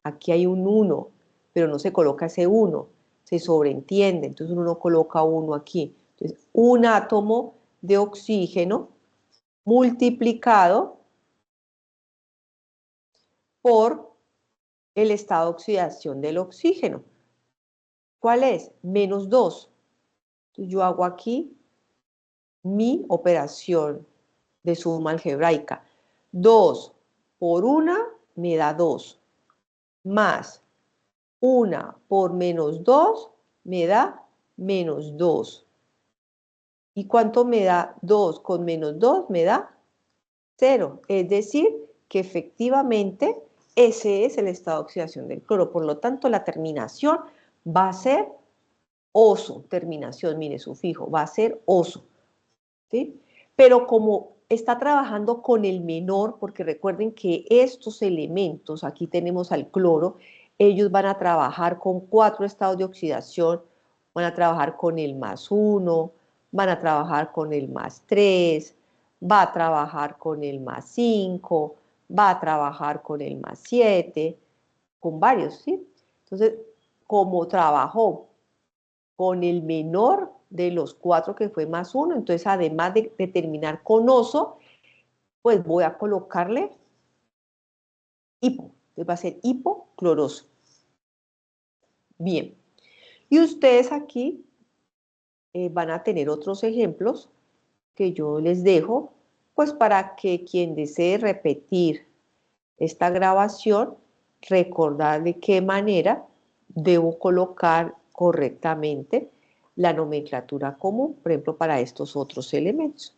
aquí hay un 1, pero no se coloca ese 1, se sobreentiende, entonces uno no coloca 1 aquí. Entonces, un átomo de oxígeno multiplicado por el estado de oxidación del oxígeno. ¿Cuál es? Menos 2. Entonces yo hago aquí mi operación de suma algebraica. 2 por 1 me da 2, más 1 por menos 2 me da menos 2. ¿Y cuánto me da 2 con menos 2? Me da 0. Es decir, que efectivamente ese es el estado de oxidación del cloro. Por lo tanto, la terminación va a ser oso. Terminación, mire, sufijo, va a ser oso. ¿Sí? Pero como está trabajando con el menor, porque recuerden que estos elementos, aquí tenemos al cloro, ellos van a trabajar con 4 estados de oxidación, van a trabajar con el más 1, van a trabajar con el más 3, va a trabajar con el más 5, va a trabajar con el más 7, con varios, ¿sí? Entonces, como trabajó con el menor de los 4 que fue más 1, entonces además de terminar con oso, pues voy a colocarle hipo, entonces va a ser hipocloroso. Bien, y ustedes aquí van a tener otros ejemplos que yo les dejo, pues para que quien desee repetir esta grabación, recordar de qué manera debo colocar correctamente la nomenclatura común, por ejemplo, para estos otros elementos.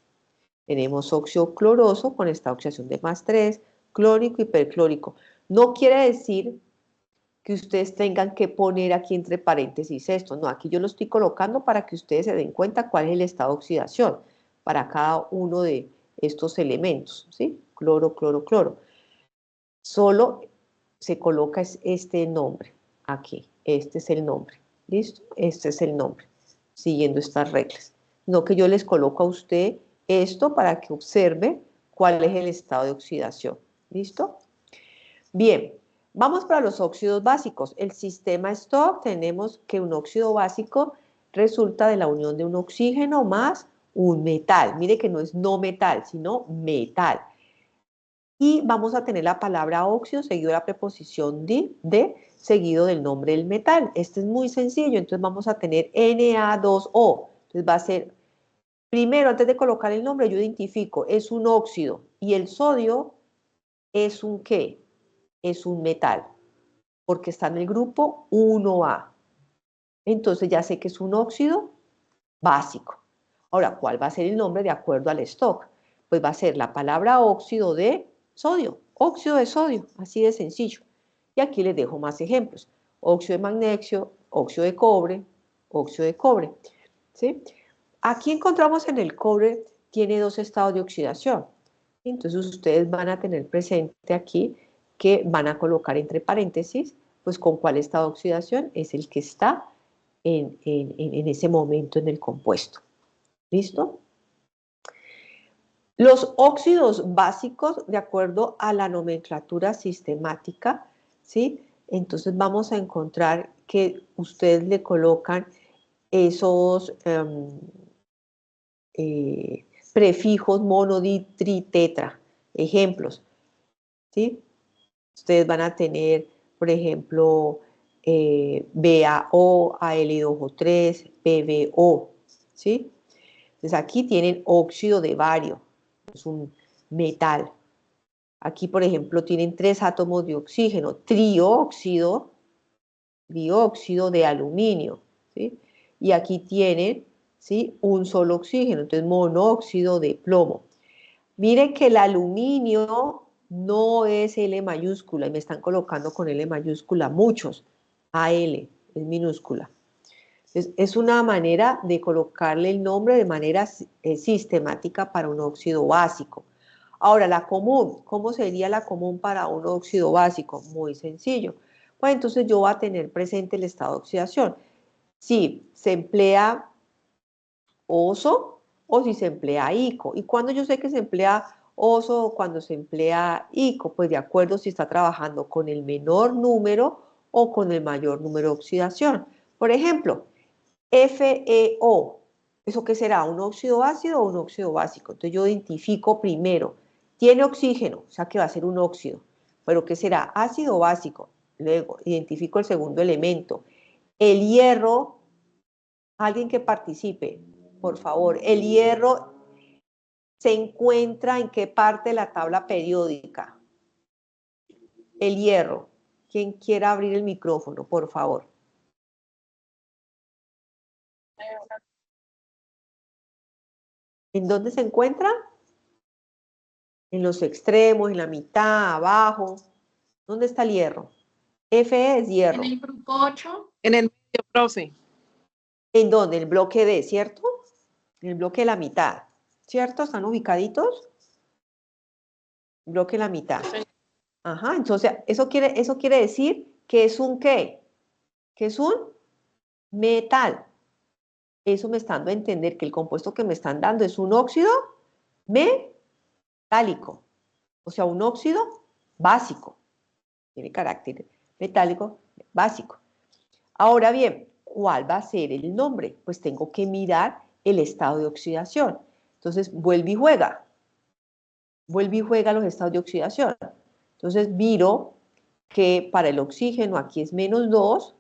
Tenemos óxido cloroso con esta oxidación de más 3, clórico y perclórico. No quiere decir que ustedes tengan que poner aquí entre paréntesis esto, no, aquí yo lo estoy colocando para que ustedes se den cuenta cuál es el estado de oxidación para cada uno de estos elementos, ¿sí? Cloro, cloro, cloro. Solo se coloca este nombre aquí, este es el nombre, ¿listo? Este es el nombre, siguiendo estas reglas. No que yo les coloco a usted esto para que observe cuál es el estado de oxidación, ¿listo? Bien, vamos para los óxidos básicos. El sistema Stock, tenemos que un óxido básico resulta de la unión de un oxígeno más un metal. Mire que no es no metal, sino metal. Y vamos a tener la palabra óxido seguido de la preposición de seguido del nombre del metal. Este es muy sencillo, entonces vamos a tener Na2O. Entonces va a ser, primero antes de colocar el nombre yo identifico, es un óxido. Y el sodio es un ¿qué? Es un metal, porque está en el grupo 1A. Entonces ya sé que es un óxido básico. Ahora, ¿cuál va a ser el nombre de acuerdo al stock? Pues va a ser la palabra óxido de sodio, óxido de sodio, así de sencillo. Y aquí les dejo más ejemplos. Óxido de magnesio, óxido de cobre, óxido de cobre. ¿Sí? Aquí encontramos en el cobre, tiene dos estados de oxidación. Entonces ustedes van a tener presente aquí que van a colocar entre paréntesis, pues con cuál estado de oxidación es el que está en ese momento en el compuesto. ¿Listo? Los óxidos básicos, de acuerdo a la nomenclatura sistemática, ¿sí? Entonces vamos a encontrar que ustedes le colocan esos prefijos mono, di, tri, tetra. Ejemplos, ¿sí? Ustedes van a tener, por ejemplo, BaO, Al2O3, PbO, ¿sí? Entonces aquí tienen óxido de bario, es un metal. Aquí, por ejemplo, tienen 3 átomos de oxígeno, dióxido de aluminio, ¿sí? Y aquí tienen, ¿sí? Un solo oxígeno, entonces monóxido de plomo. Miren que el aluminio no es L mayúscula y me están colocando con L mayúscula muchos. AL es minúscula. Entonces, es una manera de colocarle el nombre de manera sistemática para un óxido básico. Ahora, la común, ¿cómo sería la común para un óxido básico? Muy sencillo. Pues entonces yo voy a tener presente el estado de oxidación. Si se emplea oso o si se emplea ico. ¿Y cuando yo sé que se emplea oso o cuando se emplea ico? Pues de acuerdo si está trabajando con el menor número o con el mayor número de oxidación. Por ejemplo, FeO, ¿eso qué será? ¿Un óxido ácido o un óxido básico? Entonces yo identifico primero, tiene oxígeno, o sea que va a ser un óxido, pero ¿qué será? ¿Ácido o básico? Luego identifico el segundo elemento. El hierro, alguien que participe, por favor, el hierro se encuentra en qué parte de la tabla periódica. El hierro, quien quiera abrir el micrófono, por favor. ¿En dónde se encuentra? En los extremos, en la mitad, abajo. ¿Dónde está el hierro? Fe es hierro. En el grupo 8. En el medio, profe. ¿En dónde? En el bloque D, ¿cierto? En el bloque de la mitad, ¿cierto? ¿Están ubicaditos? Bloque de la mitad. Ajá, entonces eso quiere decir que es un ¿qué? Que es un metal. Eso me está dando a entender que el compuesto que me están dando es un óxido metálico. O sea, un óxido básico. Tiene carácter metálico básico. Ahora bien, ¿cuál va a ser el nombre? Pues tengo que mirar el estado de oxidación. Entonces, vuelve y juega. Vuelve y juega los estados de oxidación. Entonces, miro que para el oxígeno aquí es -2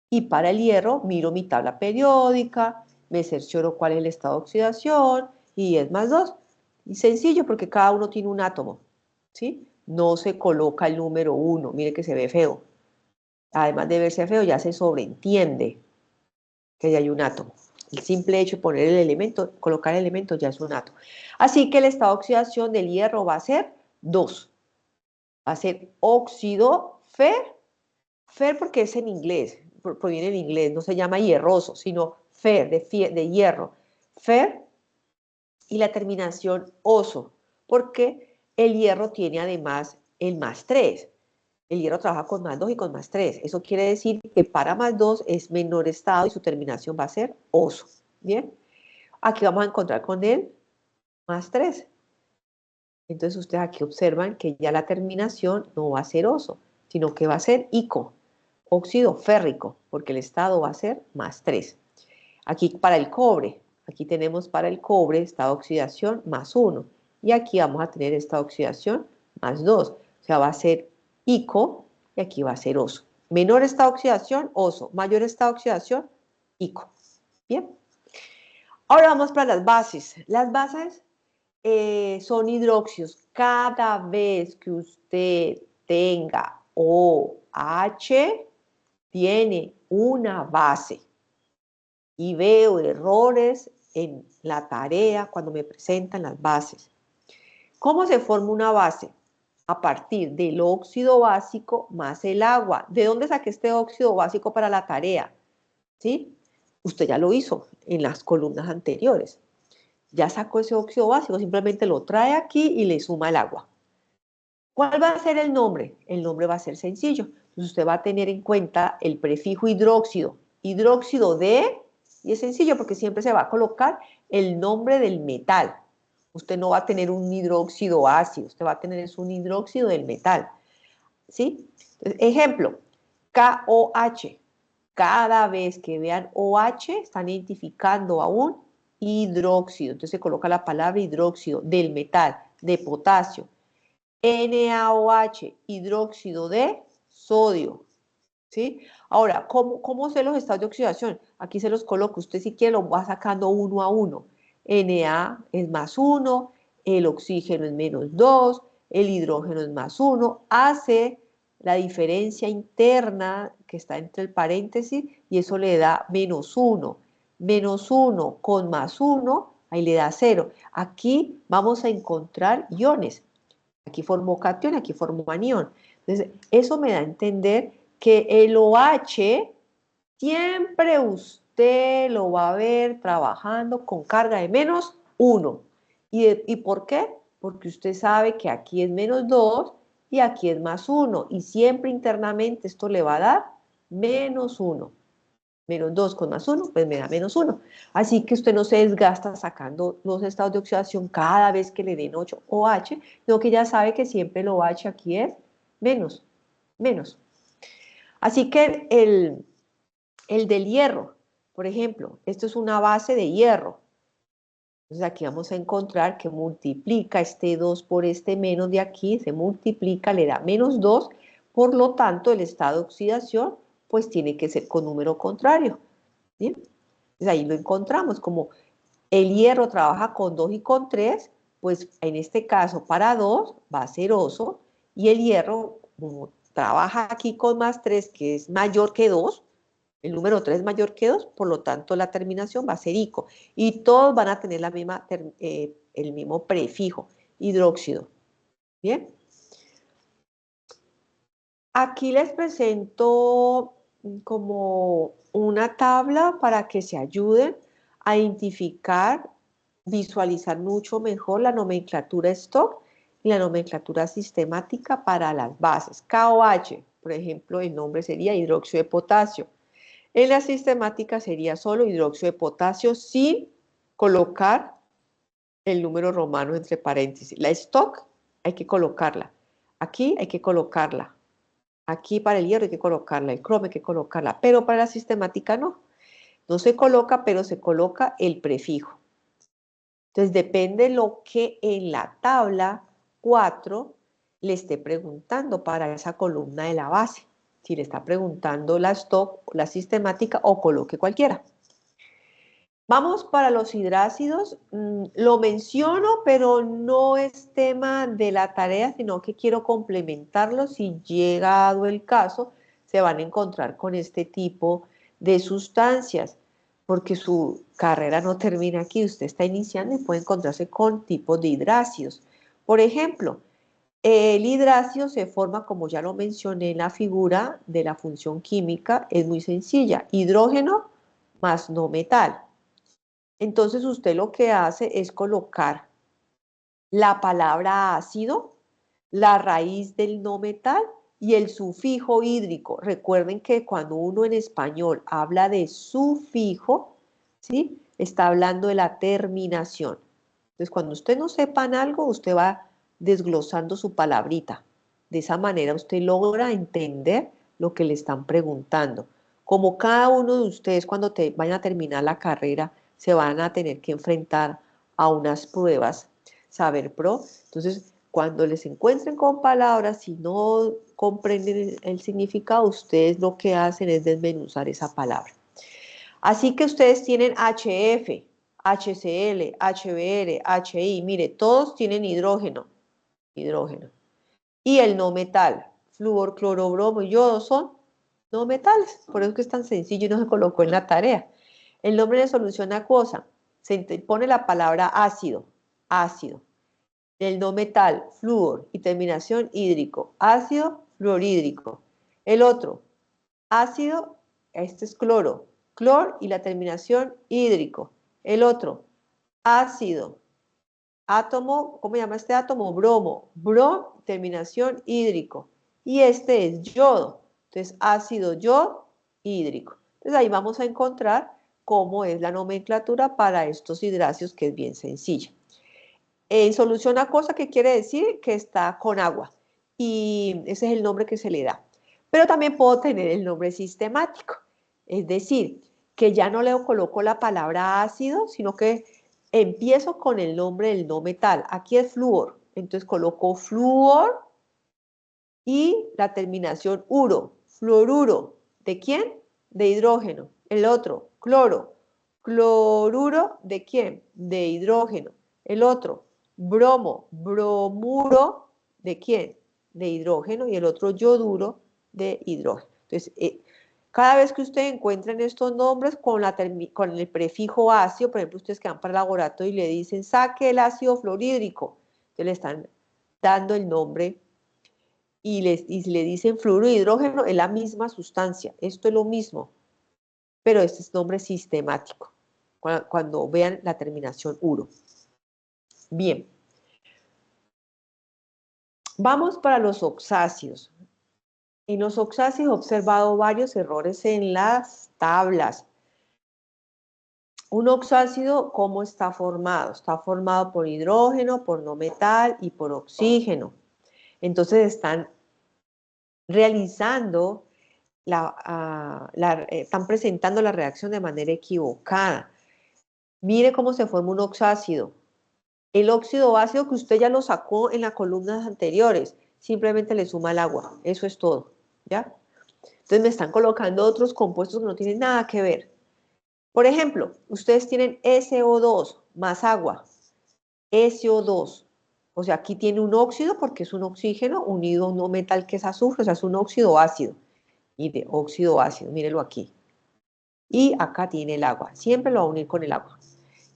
y para el hierro miro mi tabla periódica, me cercioro cuál es el estado de oxidación y es +2. Y sencillo porque cada uno tiene un átomo, ¿sí? No se coloca el número 1, mire que se ve feo. Además de verse feo, ya se sobreentiende que ya hay un átomo. El simple hecho de poner el elemento, colocar el elemento ya es un átomo. Así que el estado de oxidación del hierro va a ser 2. Va a ser óxido fer. Fer porque es en inglés, proviene en inglés, no se llama hierroso, sino fer, de hierro. Fer y la terminación oso, porque el hierro tiene además el +3. El hierro trabaja con +2 y con +3. Eso quiere decir que para +2 es menor estado y su terminación va a ser oso. Bien, aquí vamos a encontrar con el +3. Entonces ustedes aquí observan que ya la terminación no va a ser oso, sino que va a ser ico, óxido férrico, porque el estado va a ser +3. Aquí para el cobre, aquí tenemos para el cobre estado de oxidación +1. Y aquí vamos a tener estado de oxidación +2. O sea, va a ser ico y aquí va a ser oso. Menor estado de oxidación, oso. Mayor estado de oxidación, ico. Bien. Ahora vamos para las bases. Las bases son hidróxidos. Cada vez que usted tenga OH, tiene una base. Y veo errores en la tarea cuando me presentan las bases. ¿Cómo se forma una base? A partir del óxido básico más el agua. ¿De dónde saqué este óxido básico para la tarea? ¿Sí? Usted ya lo hizo en las columnas anteriores. Ya sacó ese óxido básico, simplemente lo trae aquí y le suma el agua. ¿Cuál va a ser el nombre? El nombre va a ser sencillo. Entonces usted va a tener en cuenta el prefijo hidróxido. Hidróxido de, y es sencillo porque siempre se va a colocar el nombre del metal. Usted no va a tener un hidróxido ácido, usted va a tener un hidróxido del metal. ¿Sí? Entonces, ejemplo, KOH. Cada vez que vean OH, están identificando a un hidróxido. Entonces se coloca la palabra hidróxido del metal, de potasio. NaOH, hidróxido de sodio. ¿Sí? Ahora, ¿cómo sé los estados de oxidación? Aquí se los coloco. Usted si quiere lo va sacando uno a uno. Na es más 1, el oxígeno es menos 2, el hidrógeno es más 1. Hace la diferencia interna que está entre el paréntesis y eso le da menos 1. Menos 1 con más 1, ahí le da 0. Aquí vamos a encontrar iones. Aquí formó cation, aquí formó anión. Entonces, eso me da a entender que el OH siempre usted lo va a ver trabajando con carga de menos 1. ¿Y por qué? Porque usted sabe que aquí es menos 2 y aquí es más 1. Y siempre internamente esto le va a dar menos 1. Menos 2 con más 1, pues me da menos 1. Así que usted no se desgasta sacando los estados de oxidación cada vez que le den 8 OH, sino que ya sabe que siempre el OH aquí es menos. Así que el del hierro, por ejemplo, esto es una base de hierro. Entonces aquí vamos a encontrar que multiplica este 2 por este menos de aquí, se multiplica, le da menos 2, por lo tanto el estado de oxidación pues tiene que ser con número contrario. ¿Sí? Entonces ahí lo encontramos, como el hierro trabaja con 2 y con 3, pues en este caso para 2 va a ser oso, y el hierro, como trabaja aquí con más 3, que es mayor que 2, el número 3 es mayor que 2, por lo tanto la terminación va a ser ico. Y todos van a tener el mismo prefijo, hidróxido. ¿Bien? Aquí les presento como una tabla para que se ayuden a identificar, visualizar mucho mejor la nomenclatura stock y la nomenclatura sistemática para las bases. KOH, por ejemplo, el nombre sería hidróxido de potasio. En la sistemática sería solo hidróxido de potasio sin colocar el número romano entre paréntesis. La stock hay que colocarla. Aquí hay que colocarla. Aquí para el hierro hay que colocarla, el cromo hay que colocarla, pero para la sistemática no. No se coloca, pero se coloca el prefijo. Entonces depende lo que en la tabla 4 le esté preguntando para esa columna de la base. Si le está preguntando la stock, la sistemática o coloque cualquiera. Vamos para los hidrácidos. Lo menciono, pero no es tema de la tarea, sino que quiero complementarlo. Si llegado el caso, se van a encontrar con este tipo de sustancias, porque su carrera no termina aquí. Usted está iniciando y puede encontrarse con tipos de hidrácidos. Por ejemplo, el hidrácido se forma, como ya lo mencioné en la figura de la función química, es muy sencilla. Hidrógeno más no metal. Entonces usted lo que hace es colocar la palabra ácido, la raíz del no metal y el sufijo hídrico. Recuerden que cuando uno en español habla de sufijo, ¿sí? Está hablando de la terminación. Entonces cuando usted no sepan algo, usted va desglosando su palabrita. De esa manera usted logra entender lo que le están preguntando. Como cada uno de ustedes cuando vayan a terminar la carrera, se van a tener que enfrentar a unas pruebas Saber Pro. Entonces, cuando les encuentren con palabras, si no comprenden el significado, ustedes lo que hacen es desmenuzar esa palabra. Así que ustedes tienen HF. HCl, HBr, HI, mire, todos tienen hidrógeno. Y el no metal, flúor, cloro, bromo y yodo son no metales. Por eso es que es tan sencillo y no se colocó en la tarea. El nombre de solución acuosa, se pone la palabra ácido. El no metal, flúor y terminación hídrico, ácido, fluorhídrico. El otro, ácido, este es cloro, y la terminación hídrico. El otro, ácido, átomo, ¿cómo se llama este átomo? Bromo, terminación hídrico. Y este es yodo, entonces ácido yodo hídrico. Entonces ahí vamos a encontrar cómo es la nomenclatura para estos hidracios, que es bien sencilla. En solución acuosa, ¿qué quiere decir? Que está con agua. Y ese es el nombre que se le da. Pero también puedo tener el nombre sistemático. Es decir, que ya no le coloco la palabra ácido, sino que empiezo con el nombre del no metal. Aquí es flúor. Entonces coloco flúor y la terminación uro. Fluoruro. ¿De quién? De hidrógeno. El otro, cloro. Cloruro, ¿de quién? De hidrógeno. El otro, bromo. Bromuro, ¿de quién? De hidrógeno. Y el otro, yoduro, de hidrógeno. Entonces, cada vez que ustedes encuentren estos nombres con el prefijo ácido, por ejemplo, ustedes que van para el laboratorio y le dicen, saque el ácido fluorhídrico, entonces le están dando el nombre y si le dicen fluoruro de hidrógeno, es la misma sustancia, esto es lo mismo, pero este es nombre sistemático, cuando vean la terminación uro. Bien. Vamos para los oxácidos. En los oxácidos he observado varios errores en las tablas. Un oxácido, ¿cómo está formado? Está formado por hidrógeno, por no metal y por oxígeno. Entonces están realizando, están presentando la reacción de manera equivocada. Mire cómo se forma un oxácido. El óxido ácido que usted ya lo sacó en las columnas anteriores, simplemente le suma el agua. Eso es todo, ¿ya? Entonces me están colocando otros compuestos que no tienen nada que ver. Por ejemplo, ustedes tienen SO2 más agua, SO2. O sea, aquí tiene un óxido porque es un oxígeno unido a un no metal que es azufre, o sea, es un óxido ácido. Mire, óxido ácido, mírelo aquí. Y acá tiene el agua, siempre lo va a unir con el agua.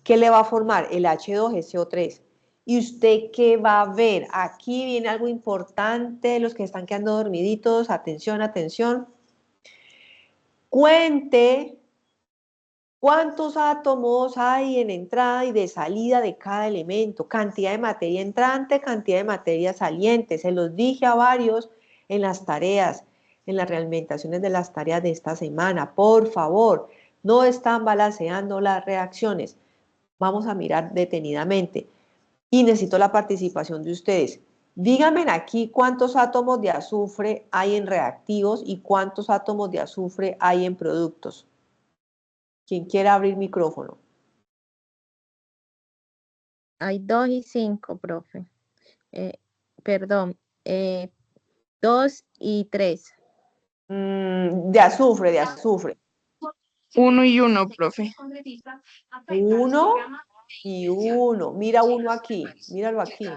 ¿Qué le va a formar? El H2SO3. ¿Y usted qué va a ver? Aquí viene algo importante, los que están quedando dormiditos, atención, atención. Cuente cuántos átomos hay en entrada y de salida de cada elemento, cantidad de materia entrante, cantidad de materia saliente. Se los dije a varios en las tareas, en las realimentaciones de las tareas de esta semana. Por favor, no están balanceando las reacciones. Vamos a mirar detenidamente. Y necesito la participación de ustedes. Díganme aquí cuántos átomos de azufre hay en reactivos y cuántos átomos de azufre hay en productos. Quien quiera abrir micrófono. Hay 2 y 5, profe. Perdón, 2 y 3. De azufre. 1 y 1, profe. 1 y 1. Mira uno aquí. Míralo aquí.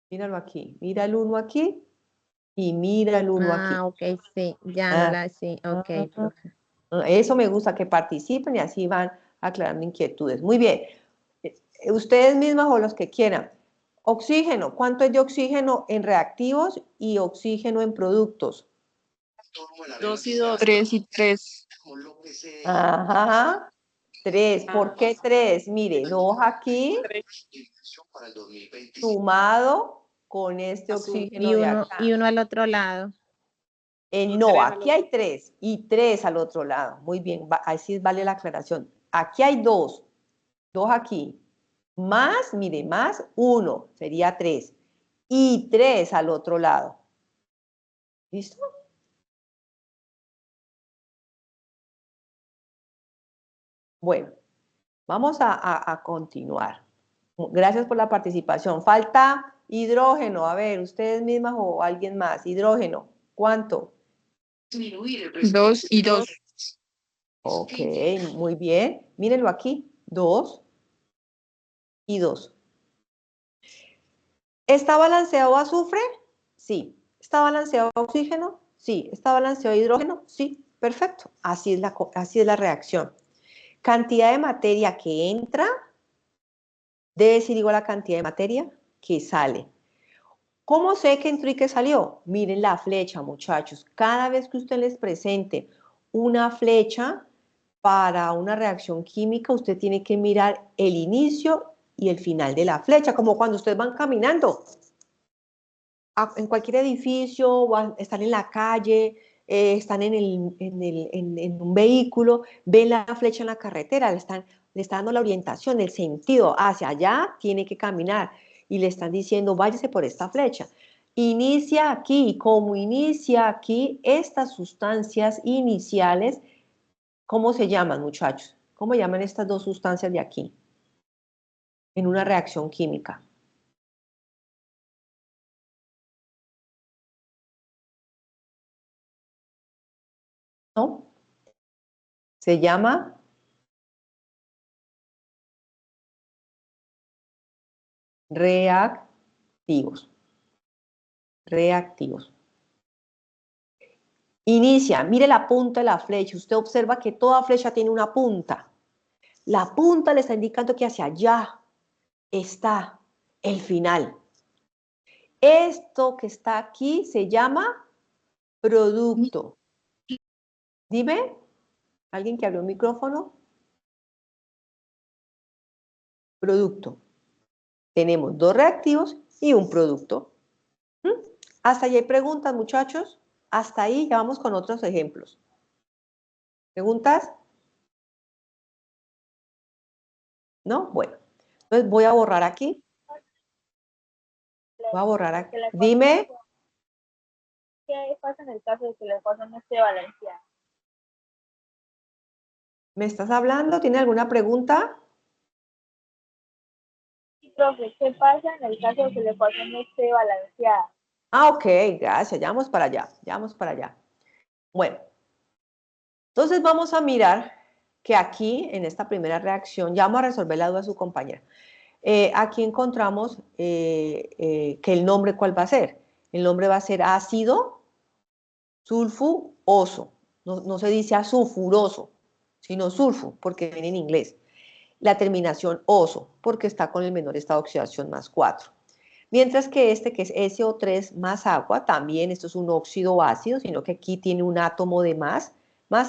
Míralo aquí. Mira el 1 aquí y mira el 1 aquí. Ok, sí. Ya sí. Ok, profe. Eso me gusta, que participen y así van aclarando inquietudes. Muy bien. Ustedes mismas o los que quieran. Oxígeno. ¿Cuánto es de oxígeno en reactivos y oxígeno en productos? 2 y 2. 3 y 3. Ajá. 3. ¿Por qué 3? Mire, 2 aquí sumado con este oxígeno de acá. Y uno al otro lado. No, aquí hay 3 y 3 al otro lado. Muy bien, así vale la aclaración. Aquí hay 2. 2 aquí. Más, mire, más 1 sería 3. Y 3 al otro lado. ¿Listo? Bueno, vamos a continuar. Gracias por la participación. Falta hidrógeno. A ver, ustedes mismas o alguien más. Hidrógeno. ¿Cuánto? 2 y 2. Ok, muy bien. Mírenlo aquí. 2 y 2. ¿Está balanceado azufre? Sí. ¿Está balanceado oxígeno? Sí. ¿Está balanceado hidrógeno? Sí. Perfecto. Así es la reacción. Cantidad de materia que entra debe ser igual a la cantidad de materia que sale. ¿Cómo sé que entró y que salió? Miren la flecha, muchachos. Cada vez que usted les presente una flecha para una reacción química, usted tiene que mirar el inicio y el final de la flecha, como cuando ustedes van caminando en cualquier edificio, o están en la calle, están en un vehículo, ven la flecha en la carretera, le está dando la orientación, el sentido, hacia allá tiene que caminar, y le están diciendo, váyase por esta flecha. Inicia aquí, y como inicia aquí, estas sustancias iniciales, ¿cómo se llaman, muchachos? ¿Cómo llaman estas dos sustancias de aquí? En una reacción química. ¿No? Se llama reactivos. Reactivos. Inicia, mire la punta de la flecha. Usted observa que toda flecha tiene una punta. La punta le está indicando que hacia allá está el final. Esto que está aquí se llama producto. Dime, ¿alguien que abrió el micrófono? Producto. Tenemos dos reactivos y un producto. ¿Hasta ahí hay preguntas, muchachos? Hasta ahí ya vamos con otros ejemplos. ¿Preguntas? ¿No? Bueno, entonces voy a borrar aquí. Voy a borrar aquí. Dime. ¿Qué pasa en el caso de que la ecuación no esté balanceada? ¿Me estás hablando? ¿Tiene alguna pregunta? Sí, profe, ¿qué pasa en el caso de que la ecuación no esté balanceada? Ah, ok, gracias. Ya vamos para allá. Ya vamos para allá. Bueno, entonces vamos a mirar que aquí, en esta primera reacción, ya vamos a resolver la duda de su compañera. Aquí encontramos que el nombre, ¿cuál va a ser? El nombre va a ser ácido sulfuroso. No se dice asulfuroso, sino sulfu, porque viene en inglés. La terminación oso, porque está con el menor estado de oxidación más 4. Mientras que este, que es SO3 más agua, también esto es un óxido ácido, sino que aquí tiene un átomo de más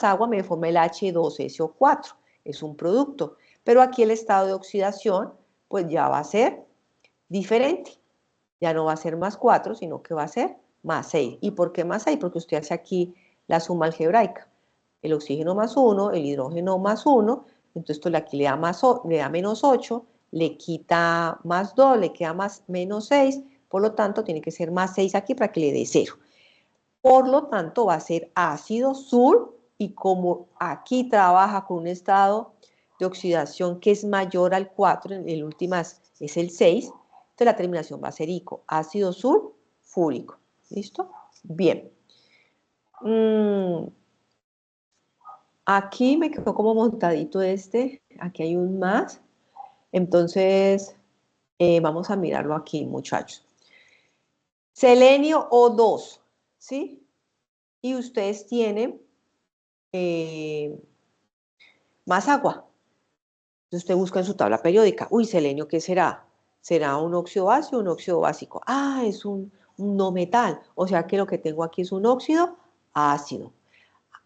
agua, me forma el H2SO4, es un producto. Pero aquí el estado de oxidación, pues ya va a ser diferente. Ya no va a ser más 4, sino que va a ser más 6. ¿Y por qué más 6? Porque usted hace aquí la suma algebraica. El oxígeno más 1, el hidrógeno más 1, entonces esto aquí le da menos 8, le quita más 2, le queda menos 6, por lo tanto tiene que ser más 6 aquí para que le dé 0. Por lo tanto va a ser ácido sul, y como aquí trabaja con un estado de oxidación que es mayor al 4, el último es el 6, entonces la terminación va a ser ico, ácido sulfúrico. ¿Listo? Bien. Aquí me quedó como montadito este, aquí hay un más, entonces vamos a mirarlo aquí, muchachos. Selenio O2, ¿sí? Y ustedes tienen más agua. Entonces usted busca en su tabla periódica, uy, selenio, ¿qué será? ¿Será un óxido ácido o un óxido básico? Ah, es un no metal, o sea que lo que tengo aquí es un óxido ácido.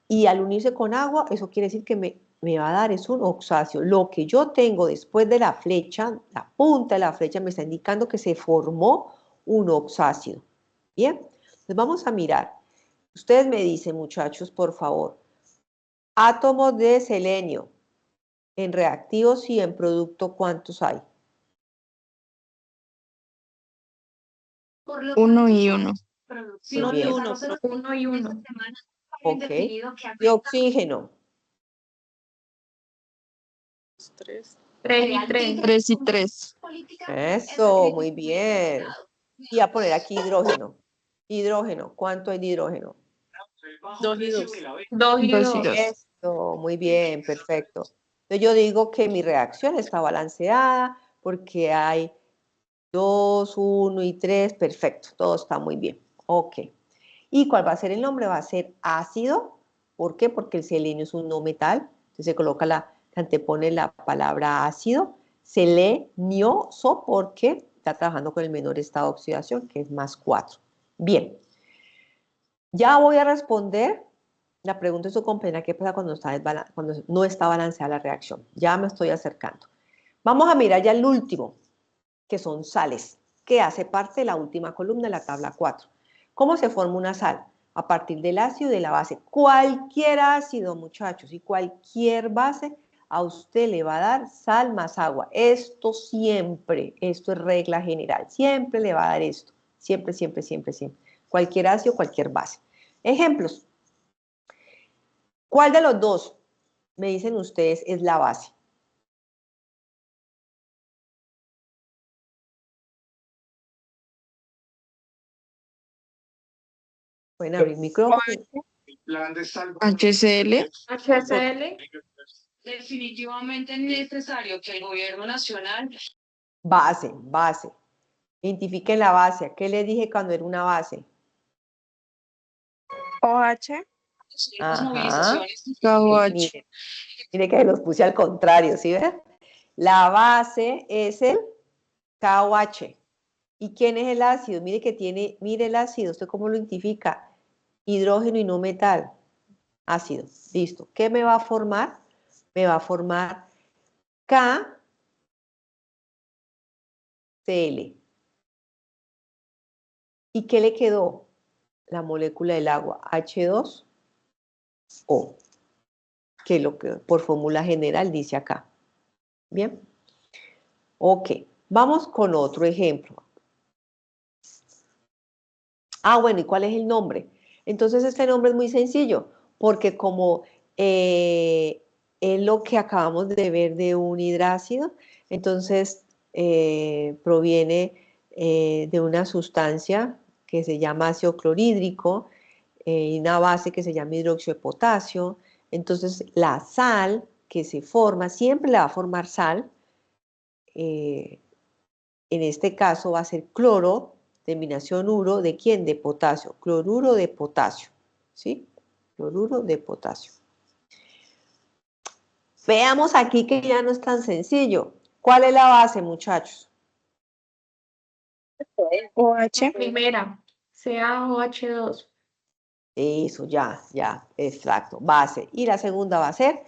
Y al unirse con agua, eso quiere decir que me va a dar es un oxáceo. Lo que yo tengo después de la flecha, la punta de la flecha me está indicando que se formó un oxácido. Bien, entonces vamos a mirar. Ustedes me dicen, muchachos, por favor, átomos de selenio en reactivos y en producto, ¿cuántos hay? 1 y 1. Muy bien. 1 y 1. Ok. De oxígeno. 3. 3 y 3. 3 y 3. Eso, muy bien. Y a poner aquí hidrógeno. Hidrógeno, ¿cuánto hay de hidrógeno? 2 y 2. 2 y 2. Eso, muy bien, perfecto. Entonces yo digo que mi reacción está balanceada porque hay 2, 1 y 3, perfecto, todo está muy bien. Ok. ¿Y cuál va a ser el nombre? Va a ser ácido. ¿Por qué? Porque el selenio es un no metal. Entonces se coloca se antepone la palabra ácido. Selenioso porque está trabajando con el menor estado de oxidación, que es +4. Bien. Ya voy a responder la pregunta de su compañera, ¿qué pasa cuando no está balanceada la reacción? Ya me estoy acercando. Vamos a mirar ya el último, que son sales, que hace parte de la última columna de la tabla 4. ¿Cómo se forma una sal? A partir del ácido y de la base. Cualquier ácido, muchachos, y cualquier base, a usted le va a dar sal más agua. Esto siempre, esto es regla general, siempre le va a dar esto. Siempre, siempre, siempre, siempre. Cualquier ácido, cualquier base. Ejemplos. ¿Cuál de los dos, me dicen ustedes, es la base? Pueden abrir micrófono. HCl. HCl. Definitivamente es necesario que el gobierno nacional. Base, base. Identifiquen la base. ¿A qué le dije cuando era una base? OH. Ajá. KOH. Mire que los puse al contrario, ¿sí ven? La base es el KOH. ¿Y quién es el ácido? Mire que tiene, mire el ácido, ¿usted cómo lo identifica? Hidrógeno y no metal. Ácido, listo. ¿Qué me va a formar? Me va a formar KCl. ¿Y qué le quedó? La molécula del agua, H2O, que es lo que por fórmula general dice acá. ¿Bien? Ok, vamos con otro ejemplo. Bueno, ¿y cuál es el nombre? Entonces este nombre es muy sencillo, porque como es lo que acabamos de ver de un hidrácido, entonces proviene de una sustancia que se llama ácido clorhídrico, y una base que se llama hidróxido de potasio. Entonces la sal que se forma, siempre la va a formar sal, en este caso va a ser cloro, terminación uro, ¿de quién? De potasio, cloruro de potasio, ¿sí? Cloruro de potasio. Veamos aquí que ya no es tan sencillo. ¿Cuál es la base, muchachos? OH. Primera, CaOH2. Eso, ya, exacto, base. Y la segunda va a ser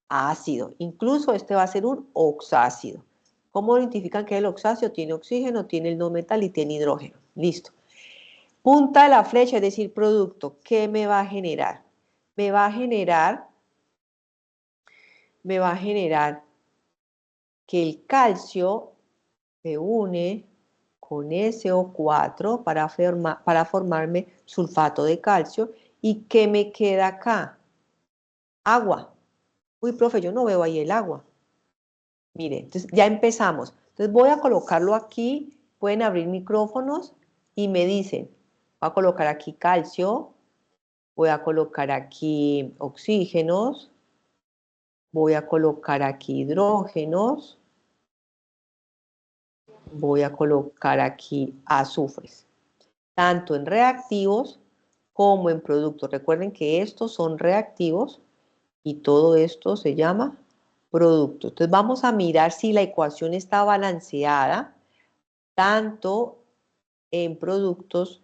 ácido. Incluso este va a ser un oxácido. ¿Cómo identifican que el oxácido tiene oxígeno, tiene el no metal y tiene hidrógeno? Listo. Punta de la flecha, es decir, producto. ¿Qué me va a generar? Me va a generar que el calcio se une con SO4 para formarme sulfato de calcio. ¿Y qué me queda acá? Agua. Uy, profe, yo no veo ahí el agua. Mire, entonces ya empezamos. Entonces voy a colocarlo aquí, pueden abrir micrófonos y me dicen, voy a colocar aquí calcio, voy a colocar aquí oxígenos, voy a colocar aquí hidrógenos, voy a colocar aquí azufres, tanto en reactivos como en productos. Recuerden que estos son reactivos y todo esto se llama producto. Entonces vamos a mirar si la ecuación está balanceada tanto en productos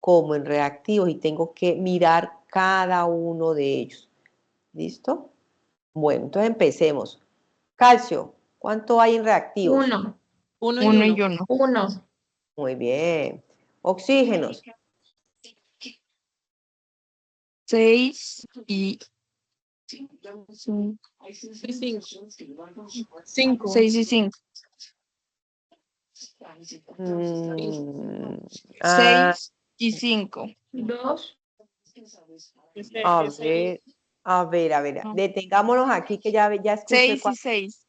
como en reactivos y tengo que mirar cada uno de ellos. ¿Listo? Bueno, entonces empecemos. Calcio, ¿cuánto hay en reactivos? 1. 1 y 1. 1. Muy bien. Oxígenos. 6 y 5. 6 y 5. 6 y 5. 2. A ver. Detengámonos aquí que ya escuché 6 y 6.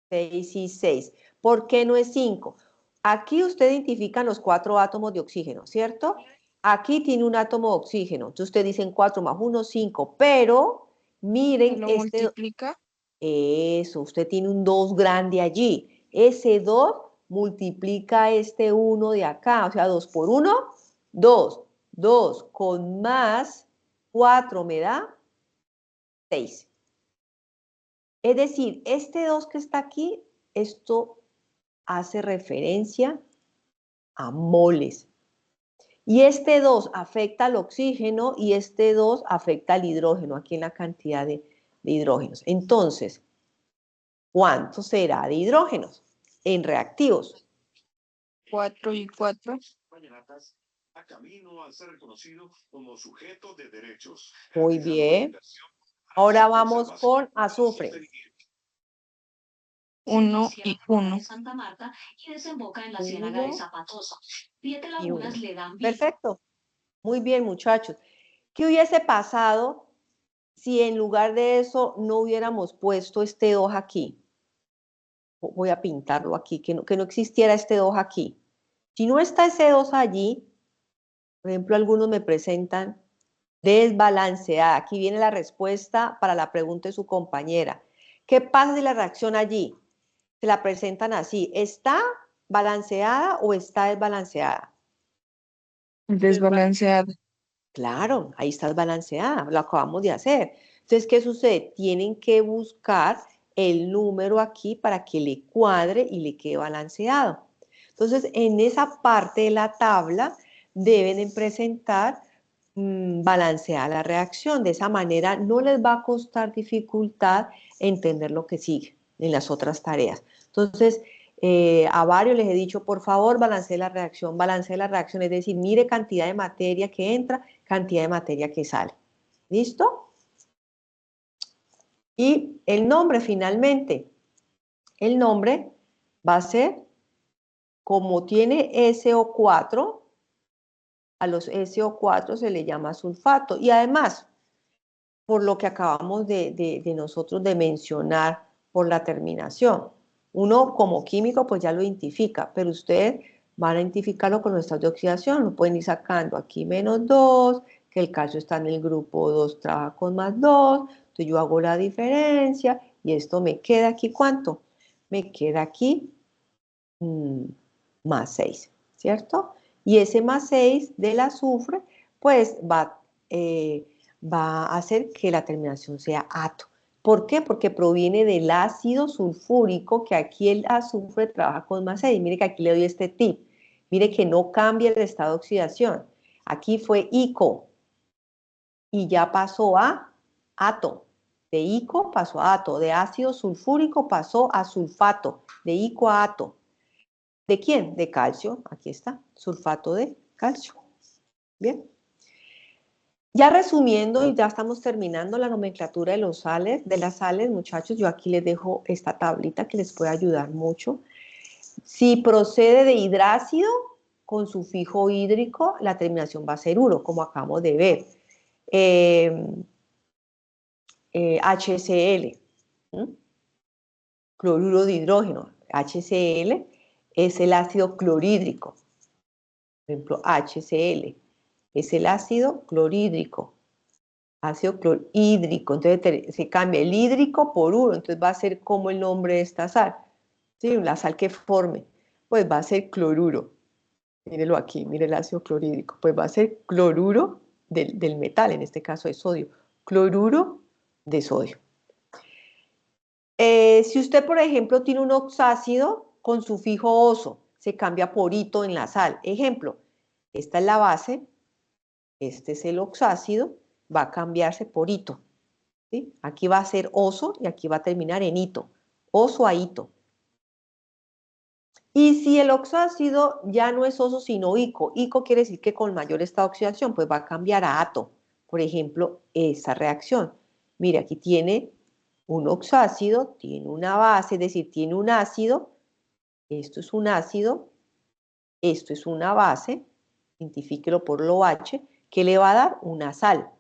6 y 6. ¿Por qué no es 5? Aquí usted identifica los 4 átomos de oxígeno, ¿cierto? Aquí tiene un átomo de oxígeno. Entonces usted dice 4 más 1, 5. Pero miren ¿Lo este. multiplica? Eso, usted tiene un 2 grande allí. Ese 2 multiplica este 1 de acá, o sea, 2 por 1, 2. 2 con más 4 me da 6. Es decir, este 2 que está aquí, esto hace referencia a moles. Y este 2 afecta al oxígeno y este 2 afecta al hidrógeno, aquí en la cantidad de hidrógenos. Entonces, ¿cuánto será de hidrógenos en reactivos? 4 y 4. A camino a ser reconocido como sujeto de derechos. Muy bien. Ahora vamos con azufre. 1 y 1. Santa Marta y desemboca en la Ciénaga de Zapatosa. 7 lagunas le dan vida. Perfecto. Muy bien, muchachos. ¿Qué hubiese pasado si en lugar de eso no hubiéramos puesto este 2 aquí? Voy a pintarlo aquí, que no existiera este 2 aquí. Si no está ese 2 allí, por ejemplo, algunos me presentan desbalanceada. Aquí viene la respuesta para la pregunta de su compañera. ¿Qué pasa si la reacción allí se la presentan así? ¿Está balanceada o está desbalanceada? Desbalanceada. Claro, ahí está desbalanceada, lo acabamos de hacer. Entonces, ¿qué sucede? Tienen que buscar el número aquí para que le cuadre y le quede balanceado. Entonces, en esa parte de la tabla deben presentar balanceada la reacción. De esa manera no les va a costar dificultad entender lo que sigue en las otras tareas. Entonces, a varios les he dicho, por favor, balancee la reacción, es decir, mire cantidad de materia que entra, cantidad de materia que sale. ¿Listo? Y el nombre finalmente. El nombre va a ser, como tiene SO4, a los SO4 se le llama sulfato. Y además, por lo que acabamos de nosotros de mencionar por la terminación. Uno como químico pues ya lo identifica, pero ustedes van a identificarlo con los estados de oxidación. Lo pueden ir sacando aquí -2, que el calcio está en el grupo 2, trabaja con +2. Entonces yo hago la diferencia y esto me queda aquí, ¿cuánto? Me queda aquí +6, ¿cierto? Y ese +6 del azufre pues va a hacer que la terminación sea ato. ¿Por qué? Porque proviene del ácido sulfúrico, que aquí el azufre trabaja con +6. Mire que aquí le doy este tip. Mire que no cambia el estado de oxidación. Aquí fue ICO y ya pasó a ato. De ICO pasó a ato. De ácido sulfúrico pasó a sulfato. De ICO a ato. ¿De quién? De calcio. Aquí está. Sulfato de calcio. Bien. Ya resumiendo, y ya estamos terminando la nomenclatura de las sales, muchachos, yo aquí les dejo esta tablita que les puede ayudar mucho. Si procede de hidrácido con sufijo hídrico, la terminación va a ser uro, como acabamos de ver. HCl, cloruro de hidrógeno. HCl es el ácido clorhídrico. Por ejemplo, HCl es el ácido clorhídrico. Ácido clorhídrico, entonces se cambia el hídrico por uro, entonces va a ser como el nombre de esta sal, ¿sí? La sal que forme, pues va a ser cloruro, mírelo aquí, mire el ácido clorhídrico, pues va a ser cloruro del metal, en este caso de sodio, cloruro de sodio. Si usted, por ejemplo, tiene un oxácido con sufijo oso, se cambia por ito en la sal. Ejemplo, esta es la base, este es el oxácido, va a cambiarse por ito. ¿Sí? Aquí va a ser oso y aquí va a terminar en ito. Oso a ito. Y si el oxácido ya no es oso sino ico, ico quiere decir que con mayor estado de oxidación, pues va a cambiar a ato. Por ejemplo, esa reacción. Mire, aquí tiene un oxácido, tiene una base, es decir, tiene un ácido. Esto es un ácido, esto es una base, identifíquelo por lo H, que le va a dar una sal.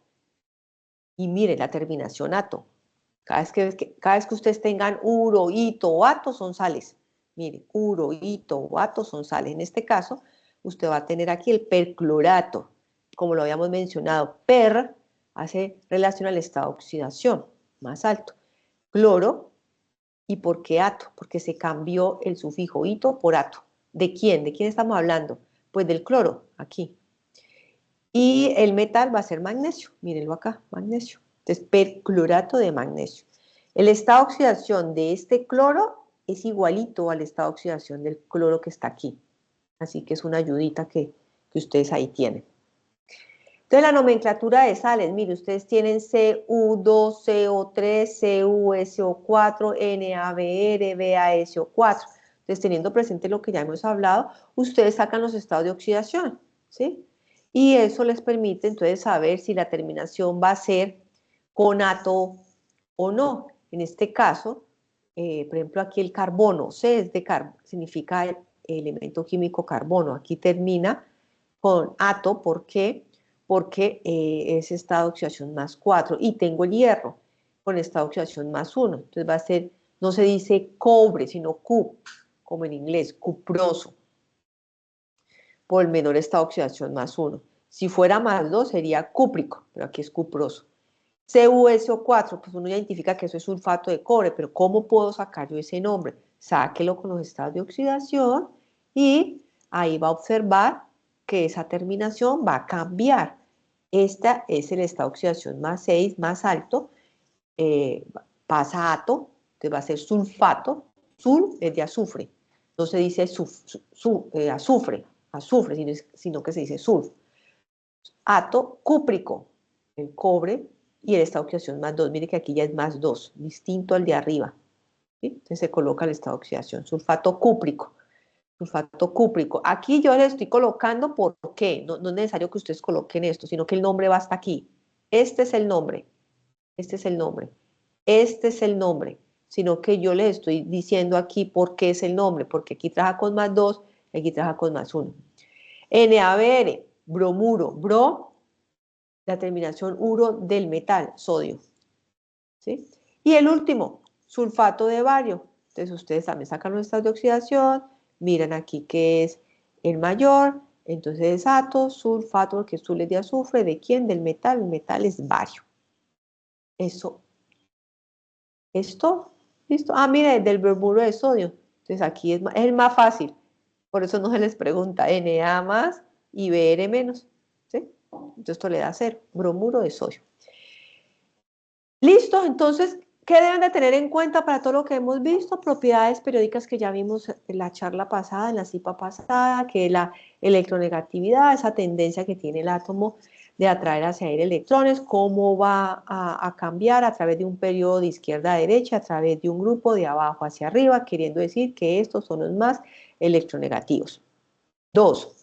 Y mire la terminación ato. Cada vez que ustedes tengan uro, ito o ato son sales. Mire, uro, ito o ato son sales. En este caso, usted va a tener aquí el perclorato. Como lo habíamos mencionado, per hace relación al estado de oxidación más alto. cloro. ¿Y por qué ato? Porque se cambió el sufijo ito por ato. ¿De quién? ¿De quién estamos hablando? Pues del cloro, aquí. Y el metal va a ser magnesio. Mírenlo acá, magnesio. Entonces, perclorato de magnesio. El estado de oxidación de este cloro es igualito al estado de oxidación del cloro que está aquí. Así que es una ayudita que ustedes ahí tienen. Entonces, la nomenclatura de sales, mire, ustedes tienen Cu2CO3, CuSO4, NaBr, BaSO4. Entonces, teniendo presente lo que ya hemos hablado, ustedes sacan los estados de oxidación, ¿sí? Y eso les permite entonces saber si la terminación va a ser con ato o no. En este caso, por ejemplo, aquí el carbono, C es de significa el elemento químico carbono. Aquí termina con ato, ¿por qué? Porque es estado de oxidación más 4. Y tengo el hierro con estado de oxidación más 1. Entonces va a ser, no se dice cobre, sino cup, como en inglés, cuproso, por el menor estado de oxidación más 1. Si fuera más 2 sería cúprico, pero aquí es cuproso. CuSO4, pues uno identifica que eso es sulfato de cobre, pero ¿cómo puedo sacar yo ese nombre? Sáquelo con los estados de oxidación y ahí va a observar que esa terminación va a cambiar. Esta es el estado de oxidación más 6, más alto, pasa a ato, entonces va a ser sulfato, sul es de azufre, no se dice azufre, sino que se dice sulf. Ato cúprico, el cobre, y el estado de oxidación más 2, mire que aquí ya es más 2, distinto al de arriba, ¿sí? Entonces se coloca el estado de oxidación, sulfato cúprico. Aquí yo le estoy colocando por qué, no es necesario que ustedes coloquen esto, sino que el nombre va hasta aquí. Este es el nombre, este es el nombre, este es el nombre, sino que yo les estoy diciendo aquí por qué es el nombre, porque aquí trabaja con más 2, aquí trabaja con más 1. NaBr, bromuro, bro, la terminación uro del metal, sodio, ¿sí? Y el último, sulfato de bario. Entonces ustedes también sacan los estados de oxidación, miran aquí que es el mayor, entonces es ato, sulfato, que es sul de azufre, ¿de quién? Del metal, el metal es bario. Eso, esto, ¿listo? Ah, mire, del bromuro de sodio. Entonces aquí es el más fácil, por eso no se les pregunta, Na más y Br menos, ¿sí? Entonces esto le da 0, bromuro de sodio. Listo, entonces, ¿qué deben de tener en cuenta para todo lo que hemos visto? Propiedades periódicas que ya vimos en la charla pasada, en la CIPA pasada, que es la electronegatividad, esa tendencia que tiene el átomo de atraer hacia él electrones, cómo va a cambiar a través de un periodo de izquierda a derecha, a través de un grupo de abajo hacia arriba, queriendo decir que estos son los más electronegativos. 2.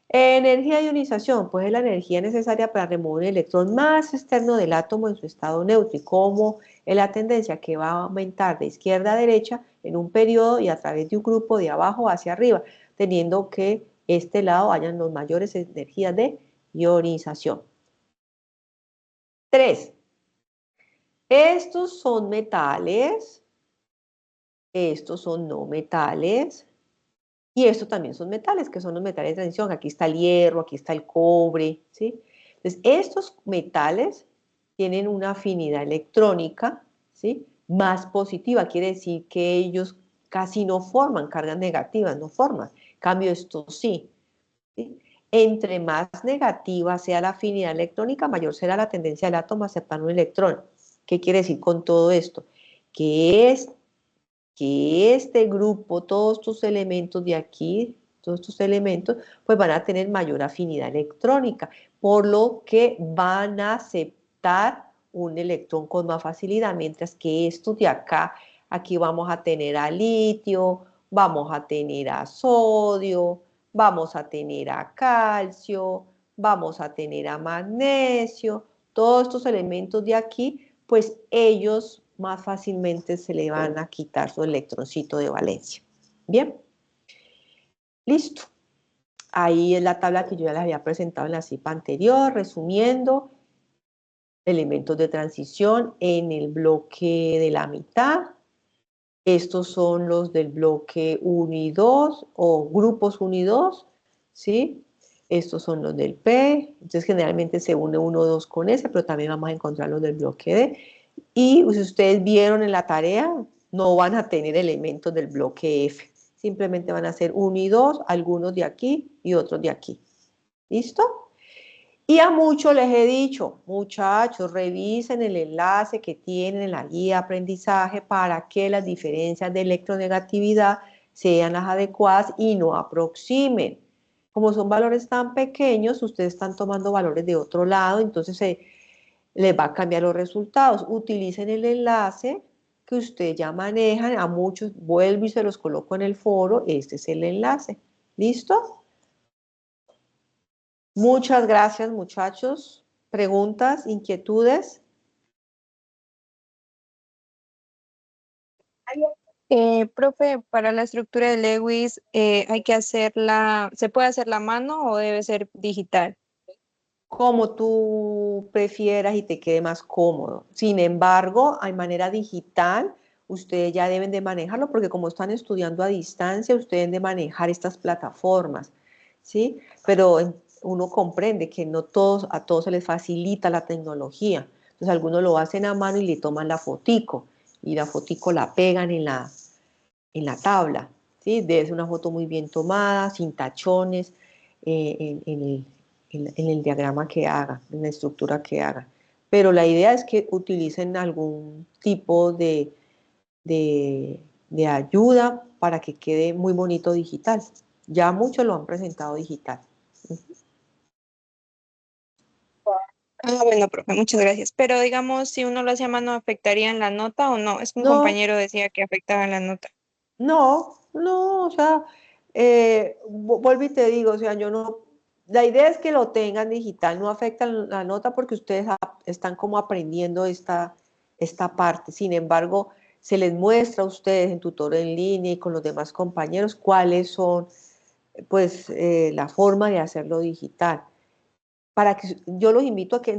Energía de ionización, pues es la energía necesaria para remover un electrón más externo del átomo en su estado neutro y cómo es la tendencia que va a aumentar de izquierda a derecha en un periodo y a través de un grupo de abajo hacia arriba, teniendo que este lado hayan las mayores energías de ionización. 3. Estos son metales, estos son no metales. Y estos también son metales, que son los metales de transición. Aquí está el hierro, aquí está el cobre, ¿sí? Entonces, estos metales tienen una afinidad electrónica, ¿sí? Más positiva. Quiere decir que ellos casi no forman cargas negativas, no forman. En cambio, estos sí, ¿sí? Entre más negativa sea la afinidad electrónica, mayor será la tendencia del átomo a aceptar un electrón. ¿Qué quiere decir con todo esto? Que este grupo, todos estos elementos de aquí, todos estos elementos, pues van a tener mayor afinidad electrónica, por lo que van a aceptar un electrón con más facilidad, mientras que estos de acá, aquí vamos a tener a litio, vamos a tener a sodio, vamos a tener a calcio, vamos a tener a magnesio, todos estos elementos de aquí, pues ellos más fácilmente se le van a quitar su electroncito de valencia. Bien, listo. Ahí es la tabla que yo ya les había presentado en la CIPA anterior, resumiendo, elementos de transición en el bloque de la mitad. Estos son los del bloque 1 y 2, o grupos 1 y 2, ¿sí? Estos son los del P, entonces generalmente se une 1 o 2 con ese, pero también vamos a encontrar los del bloque D. Y si ustedes vieron en la tarea, no van a tener elementos del bloque F. Simplemente van a ser 1 y 2, algunos de aquí y otros de aquí. ¿Listo? Y a muchos les he dicho, muchachos, revisen el enlace que tienen en la guía de aprendizaje para que las diferencias de electronegatividad sean las adecuadas y no aproximen. Como son valores tan pequeños, ustedes están tomando valores de otro lado, entonces les va a cambiar los resultados. Utilicen el enlace que ustedes ya manejan. A muchos vuelvo y se los coloco en el foro. Este es el enlace. ¿Listo? Muchas gracias, muchachos. ¿Preguntas, inquietudes? Profe, para la estructura de Lewis, ¿hay que hacerla, se puede hacer la mano o debe ser digital? Como tú prefieras y te quede más cómodo. Sin embargo, hay manera digital, ustedes ya deben de manejarlo porque como están estudiando a distancia, ustedes deben de manejar estas plataformas, ¿sí? Pero uno comprende que no a todos se les facilita la tecnología. Entonces algunos lo hacen a mano y le toman la fotico y la fotico la pegan en la tabla, ¿sí? Debe ser una foto muy bien tomada, sin tachones, en el diagrama que haga, en la estructura que haga. Pero la idea es que utilicen algún tipo de ayuda para que quede muy bonito digital. Ya muchos lo han presentado digital. Bueno, profe, muchas gracias. Pero digamos, si uno lo hace a mano, ¿afectaría en la nota o no? Es que un No, compañero decía que afectaba en la nota. no, o sea, vuelvo y te digo, o sea, yo no, la idea es que lo tengan digital, no afecta la nota porque ustedes están como aprendiendo esta parte. Sin embargo, se les muestra a ustedes en tutor en línea y con los demás compañeros cuáles son, pues, la forma de hacerlo digital. Para que yo los invito a que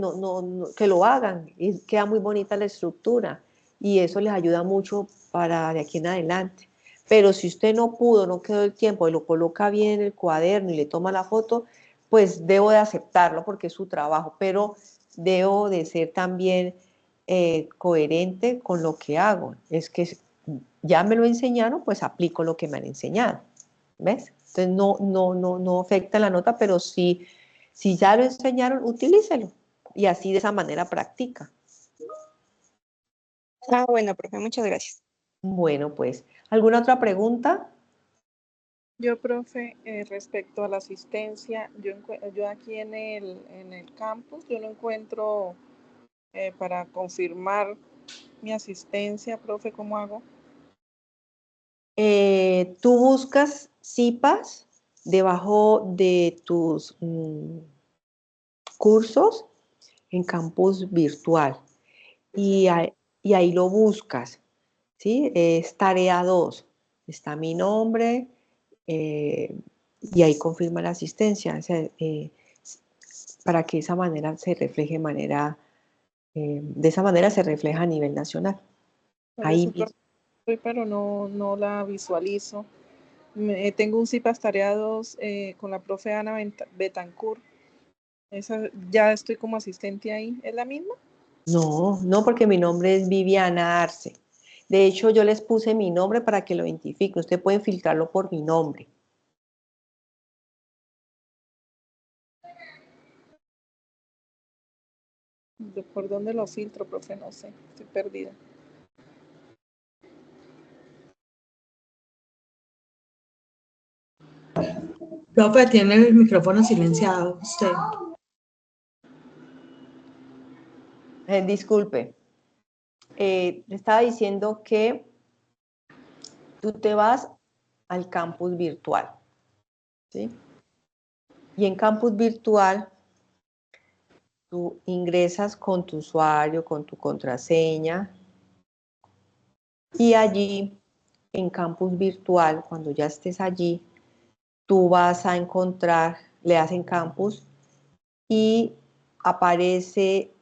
que lo hagan, y queda muy bonita la estructura y eso les ayuda mucho para de aquí en adelante. Pero si usted no pudo, no quedó el tiempo y lo coloca bien en el cuaderno y le toma la foto, pues debo de aceptarlo porque es su trabajo, pero debo de ser también coherente con lo que hago. Es que ya me lo enseñaron, pues aplico lo que me han enseñado. ¿Ves? Entonces no afecta la nota, pero sí, si ya lo enseñaron, utilícelo. Y así de esa manera practica. Bueno, profe, muchas gracias. Bueno, pues, ¿alguna otra pregunta? Yo, profe, respecto a la asistencia, yo aquí en el campus, yo no encuentro para confirmar mi asistencia, profe, ¿cómo hago? Tú buscas CIPAS debajo de tus cursos en campus virtual y, y ahí lo buscas, ¿sí? Es tarea 2, está mi nombre y ahí confirma la asistencia, o sea, para que de esa manera se refleje de esa manera se refleja a nivel nacional. Por Ahí eso, profe, pero no la visualizo. Tengo un CIPAS tarea 2 con la profe Ana Betancourt. Esa, ya estoy como asistente ahí. ¿Es la misma? no, porque mi nombre es Viviana Arce. De hecho, yo les puse mi nombre para que lo identifiquen. Usted puede filtrarlo por mi nombre. ¿Por dónde lo filtro, profe? No sé, estoy perdida. Profe, tiene el micrófono silenciado usted. Disculpe. Le estaba diciendo que tú te vas al campus virtual, ¿sí? Y en campus virtual tú ingresas con tu usuario, con tu contraseña y allí en campus virtual, cuando ya estés allí, tú vas a encontrar, le das en campus y aparece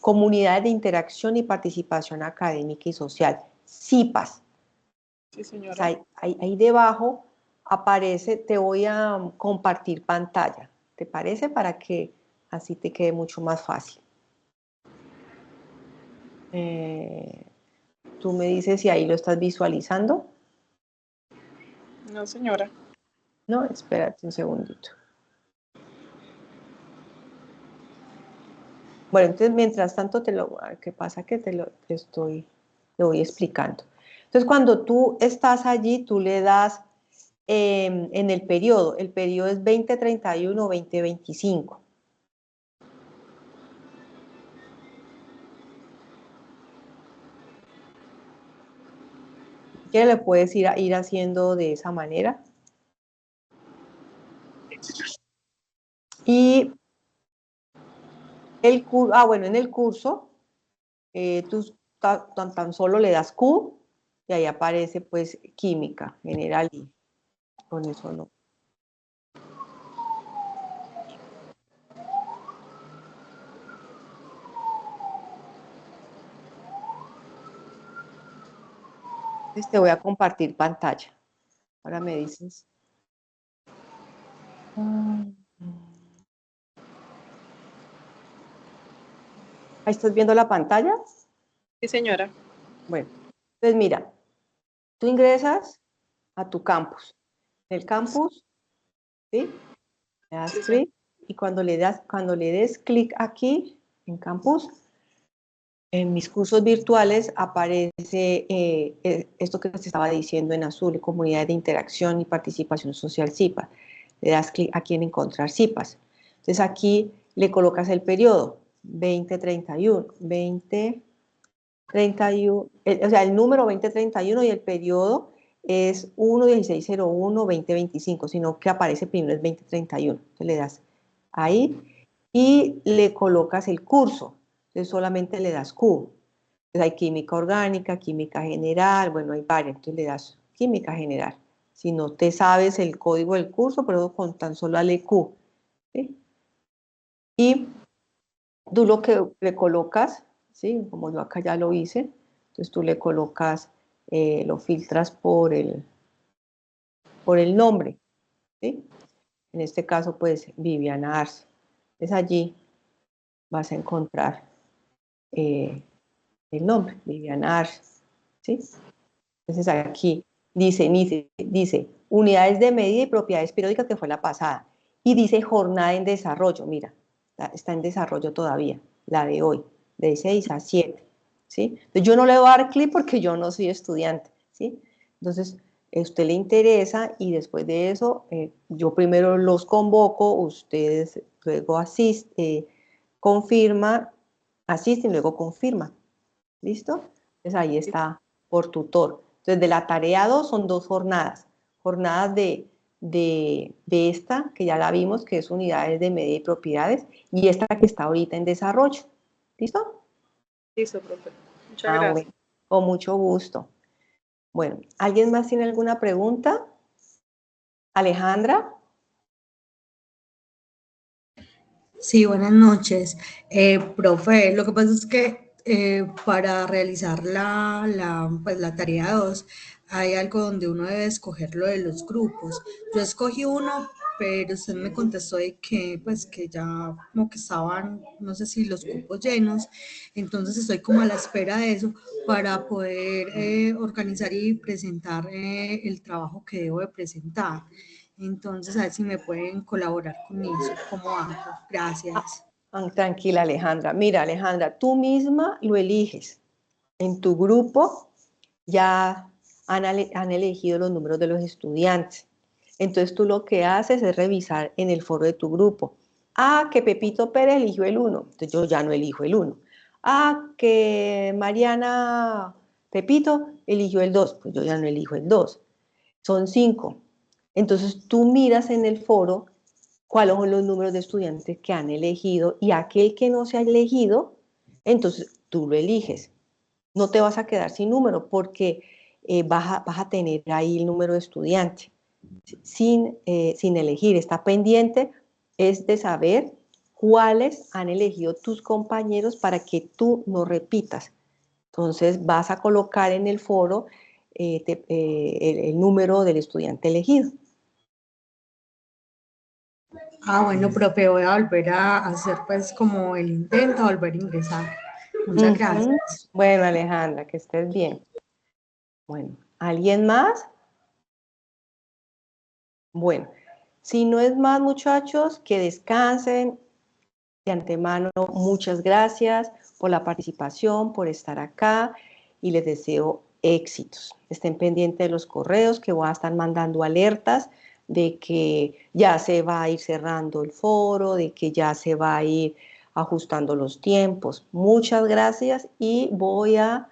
comunidades de interacción y participación académica y social, CIPAS. Sí, señora. Ahí debajo aparece, te voy a compartir pantalla, ¿te parece? Para que así te quede mucho más fácil. Tú me dices si ahí lo estás visualizando. No, señora. No, espérate un segundito. Bueno, entonces mientras tanto ¿qué pasa? Que te voy explicando. Entonces cuando tú estás allí, tú le das en el periodo es 2031 o 2025. ¿Qué le puedes ir haciendo de esa manera? Y bueno, en el curso, tú tan solo le das Q y ahí aparece pues química general y con eso no. Entonces te voy a compartir pantalla. Ahora me dices. ¿Ahí estás viendo la pantalla? Sí, señora. Bueno, entonces mira, tú ingresas a tu campus. En el campus, ¿sí? Le das clic y cuando le des clic aquí en campus, en mis cursos virtuales aparece esto que te estaba diciendo en azul, comunidades de interacción y participación social CIPA. Le das clic aquí en encontrar CIPAs. Entonces aquí le colocas el periodo 2031, 2031, o sea, el número 2031 y el periodo es 1-1601-2025, sino que aparece primero es 2031. Entonces le das ahí y le colocas el curso. Entonces solamente le das Q. Entonces hay química orgánica, química general, bueno, hay varias. Entonces le das química general. Si no te sabes el código del curso, pero con tan solo dale Q. ¿Sí? Y tú lo que le colocas, ¿sí? Como yo acá ya lo hice, entonces tú le colocas, lo filtras por el nombre, ¿sí? En este caso, pues, Viviana Arce. Entonces allí vas a encontrar el nombre, Viviana Arce, ¿sí? Entonces aquí dice unidades de medida y propiedades periódicas, que fue la pasada, y dice jornada en desarrollo, mira, está en desarrollo todavía, la de hoy, de 6 a 7, ¿sí? Entonces yo no le voy a dar clic porque yo no soy estudiante, ¿sí? Entonces, a usted le interesa y después de eso, yo primero los convoco, ustedes luego confirma, asisten, luego confirma, ¿listo? Entonces ahí está por tutor. Entonces de la tarea 2 son 2 jornadas. Jornadas de esta, que ya la vimos, que es unidades de medida y propiedades, y esta que está ahorita en desarrollo. ¿Listo? Listo, profe. Muchas gracias. Bueno, con mucho gusto. Bueno, ¿alguien más tiene alguna pregunta? Alejandra. Sí, buenas noches. Profe, lo que pasa es que para realizar pues, la tarea 2 hay algo donde uno debe escoger lo de los grupos. Yo escogí uno, pero usted me contestó de que, pues, que ya como que estaban, no sé si los cupos llenos, entonces estoy como a la espera de eso para poder organizar y presentar el trabajo que debo de presentar. Entonces, a ver si me pueden colaborar con eso. ¿Cómo hago? Gracias. Tranquila, Alejandra. Mira, Alejandra, tú misma lo eliges. En tu grupo ya han elegido los números de los estudiantes. Entonces tú lo que haces es revisar en el foro de tu grupo. Ah, que Pepito Pérez eligió el 1. Entonces yo ya no elijo el 1. Ah, que Mariana Pepito eligió el 2. Pues yo ya no elijo el 2. Son 5. Entonces tú miras en el foro cuáles son los números de estudiantes que han elegido y aquel que no se ha elegido, entonces tú lo eliges. No te vas a quedar sin número porque vas a tener ahí el número de estudiantes sin elegir. Está pendiente es de saber cuáles han elegido tus compañeros para que tú no repitas. Entonces vas a colocar en el foro el número del estudiante elegido. Ah, bueno, profe, voy a volver a hacer pues como el intento, volver a ingresar. Muchas gracias. Bueno, Alejandra, que estés bien. Bueno, ¿alguien más? Bueno, si no es más, muchachos, que descansen. De antemano, muchas gracias por la participación, por estar acá y les deseo éxitos. Estén pendientes de los correos que voy a estar mandando alertas de que ya se va a ir cerrando el foro, de que ya se va a ir ajustando los tiempos. Muchas gracias y voy a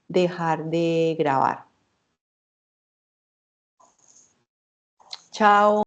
dejar de grabar. Chao.